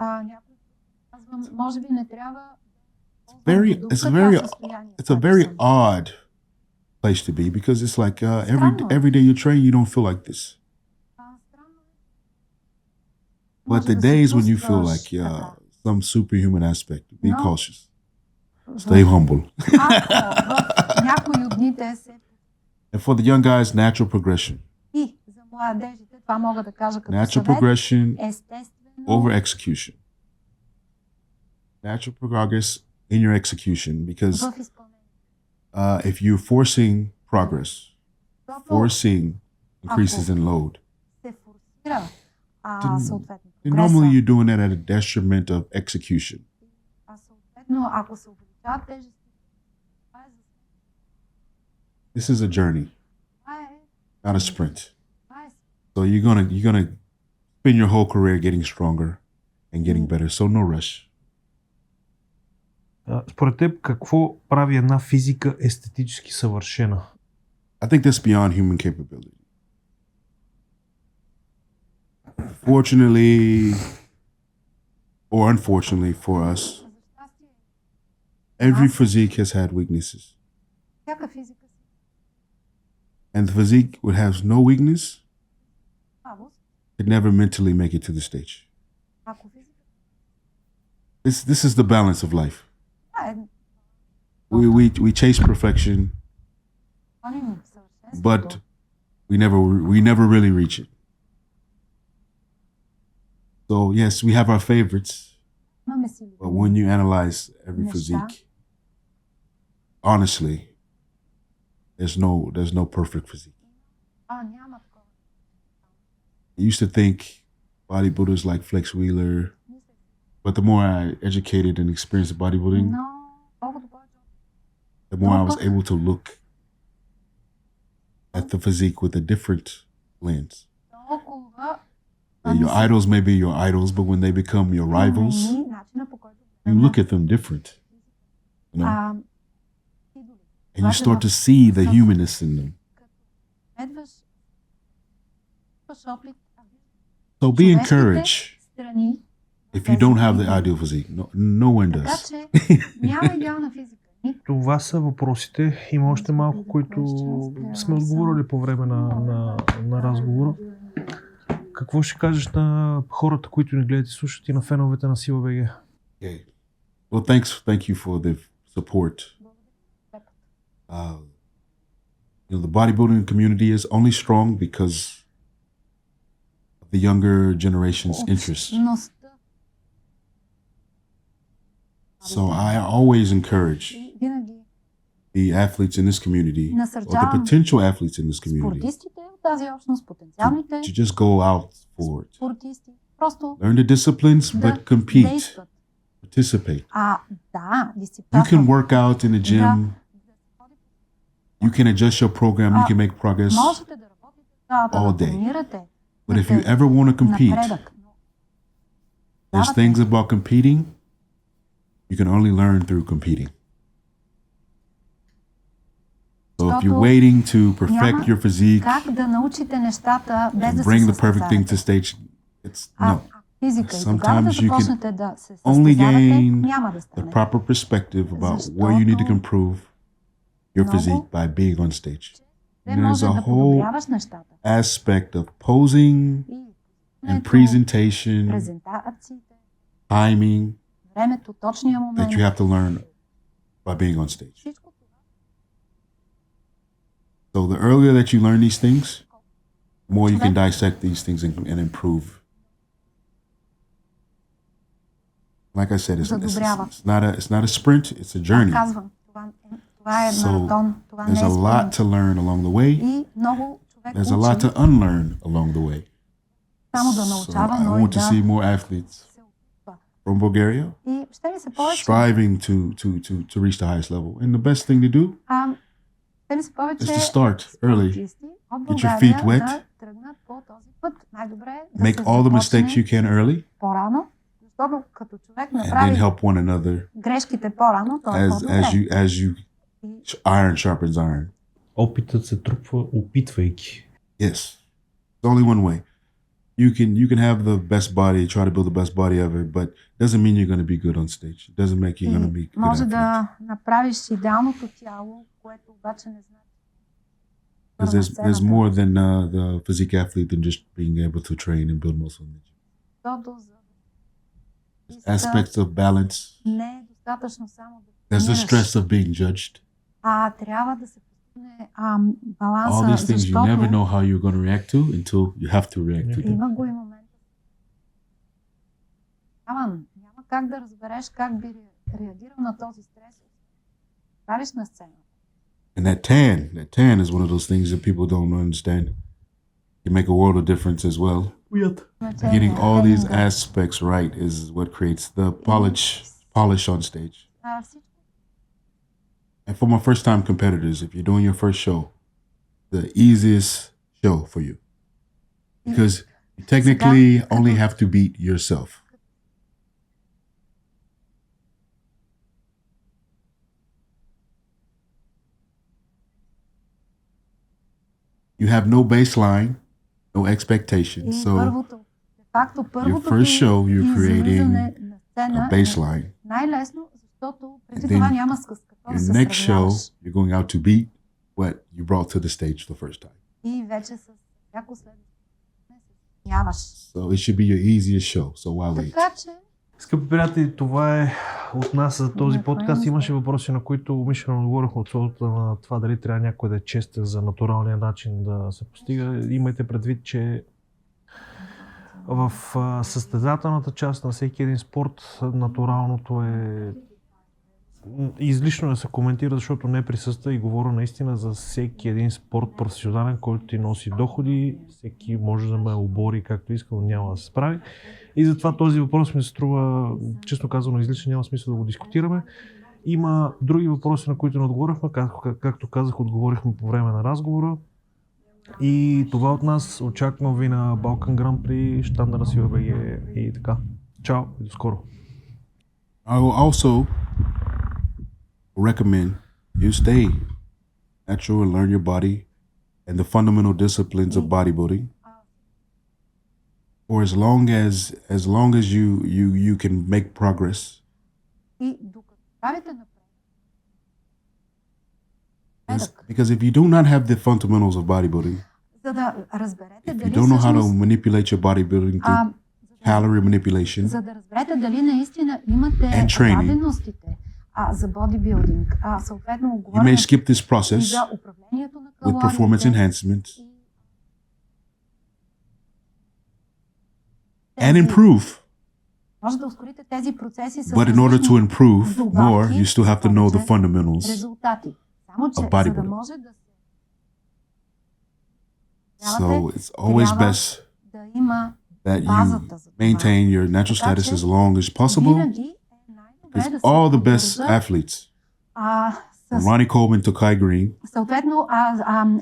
It's a very odd place to be, because it's like every day you train, you don't feel like this. But the days when you feel like some superhuman aspect, be cautious. Stay humble. And for the young guys, natural progression. Natural progression over execution. Natural progress in your execution, because if you're forcing progress, forcing increases in load, then normally you're doing that at a detriment of execution. This is a journey, not a sprint. So you're gonna spend your whole career getting stronger and getting better. So no rush. Според теб, какво прави една физика естетически съвършена? I think that's beyond human capability. Fortunately, or unfortunately for us, every physique has had weaknesses. And the physique would have no weakness, could never mentally make it to the stage. This is the balance of life. We chase perfection, but we never really reach it. So yes, we have our favorites, but when you analyze every physique, honestly, there's no perfect physique. I used to think bodybuilders like Flex Wheeler, but the more I educated and experienced bodybuilding, the more I was able to look at the physique with a different lens. Your idols may be your idols, but when they become your rivals, you look at them different, you know? And you start to see the humanness in them. So be encouraged if you don't have the ideal physique. No one does. Това са въпросите. Има още малко, които сме отговорили по време на разговора. Какво ще кажеш на хората, които ни гледат и слушат, и на феновете на SilaBG? Okay. Well, thank you for the support. The bodybuilding community is only strong because of the younger generation's interest. So I always encourage the athletes in this community, or the potential athletes in this community, to just go out for it. Learn the disciplines, but compete, participate. You can work out in the gym. You can adjust your program. You can make progress all day. But if you ever want to compete, there's things about competing you can only learn through competing. So if you're waiting to perfect your physique and bring the perfect thing to stage, it's no. физика и тогава да Sometimes you can започнете да се only състезавате, gain няма да the стане. proper perspective about where you need to improve your physique by being on stage. Те And there's може a да whole подобряваш нещата. aspect of posing and presentation, презентациите, timing времето, точния that момент. you have to learn by being on stage. Всичко това. So the earlier that you learn these things, the more you can dissect these things and improve. Like I said, it's not a sprint, it's a journey. Казвам, това е маратон, това не е There's a lot спринт. to learn along the way. И много човек There's a lot to учи unlearn along the way. само да So научава, I но и want to see да more athletes се опитва. from Bulgaria И ще ли се повече? striving to reach the highest level. And the best thing to do Ще ли се повече is to start early. спортисти от Get your feet България wet. да тръгнат по този път? Най-добре е да Make се all the mistakes you започне can early, по-рано, защото като човек and then направи help one another грешките по-рано, то е по-добре. as you iron sharpens iron. Опитът се трупва, опитвайки. Yes. There's only one way. You can have the best body, try to build the best body ever, but doesn't mean you're going to be good on stage. It doesn't make you going to be good може athlete. да направиш идеалното тяло, което обаче не значи. Because there's more than the physique athlete than just being able to train and build muscle. Aspects of balance. Не е достатъчно само да There's the stress of being judged. трябва да се постигне баланса, All these things you защото never know how you're going to react to until you have to react to them. има го и момент. Няма как да разбереш как би реагирал на този стрес. Правиш на сцена. And that tan is one of those things that people don't understand. You make a world of difference as well. Getting all these aspects right is what creates the polish on stage. And for my first-time competitors, if you're doing your first show, the easiest show for you. Because you technically only have to beat yourself. You have no baseline, no expectation. So your first show, you're creating a baseline. Най-лесно, защото преди And това then няма с какво да your се next show, сравняваш. you're going out to beat what you brought to the stage the first time. И вече с всяко следващо не се сравняваш. So it should be your easiest show. So why wait? Така че Скъпи приятели, това е от нас за този подкаст. Имаше въпроси, на които умишлено отговорихме от сорта на това дали трябва някой да е честен за натуралния начин да се постига. Имайте предвид, че в състезателната част на всеки един спорт натуралното е излишно да се коментира, защото не присъства и говоря наистина за всеки един спорт професионален, който ти носи доходи. Всеки може да ме обори както иска, но няма да се справи. И затова този въпрос ми се струва, честно казано, излишно, няма смисъл да го дискутираме. Има други въпроси, на които не отговорихме, както казах, отговорихме по време на разговора. И това от нас. Очаквам ви на Balkan Grand Prix, щанда на SilaBG и така. Чао и до скоро. I will also recommend you stay natural and learn your body and the fundamental disciplines of bodybuilding for as long as you can make progress. и докато правите напред. Because if you do not have the fundamentals of bodybuilding, За да разберете if you дали don't know how to всъщност manipulate your bodybuilding through calorie manipulation, за да разберете дали наистина имате And training. даденостите за бодибилдинг, съответно you may говорим skip this и process за управлението на with performance калориите enhancements и and improve. може да ускорите тези процеси с But in order to различни improve добавки, more, you still have to know the повече fundamentals. резултати. Само че, of за да bodybuilding. може да So it's always трябва best да има that базата you за това. maintain your natural Така status че as long as possible. винаги е най-добре Because да се all the best поддържа, athletes, с from Ronnie Coleman to Kai Green, съответно,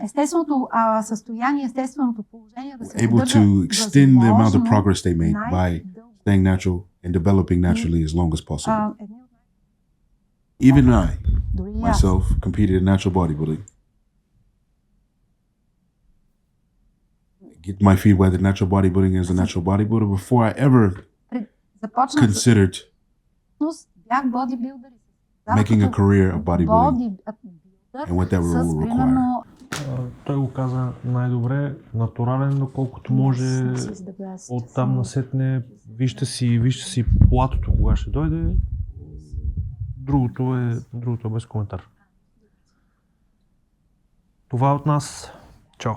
естественото състояние, естественото положение да се able поддържа to extend the amount of възможно progress they made by най-дълго. staying natural and developing naturally as long as possible. Едни от Even I, дори и аз. myself, competed in natural bodybuilding. Get my feet wet in natural bodybuilding as a natural bodybuilder before I ever Започнах considered бях бодибилдър. making a career of bodybuilding and what that will require. Той го каза най-добре, натурален, доколкото може. Оттам насетне вижте си платото кога ще дойде. Другото е без коментар. Това е от нас. Чао!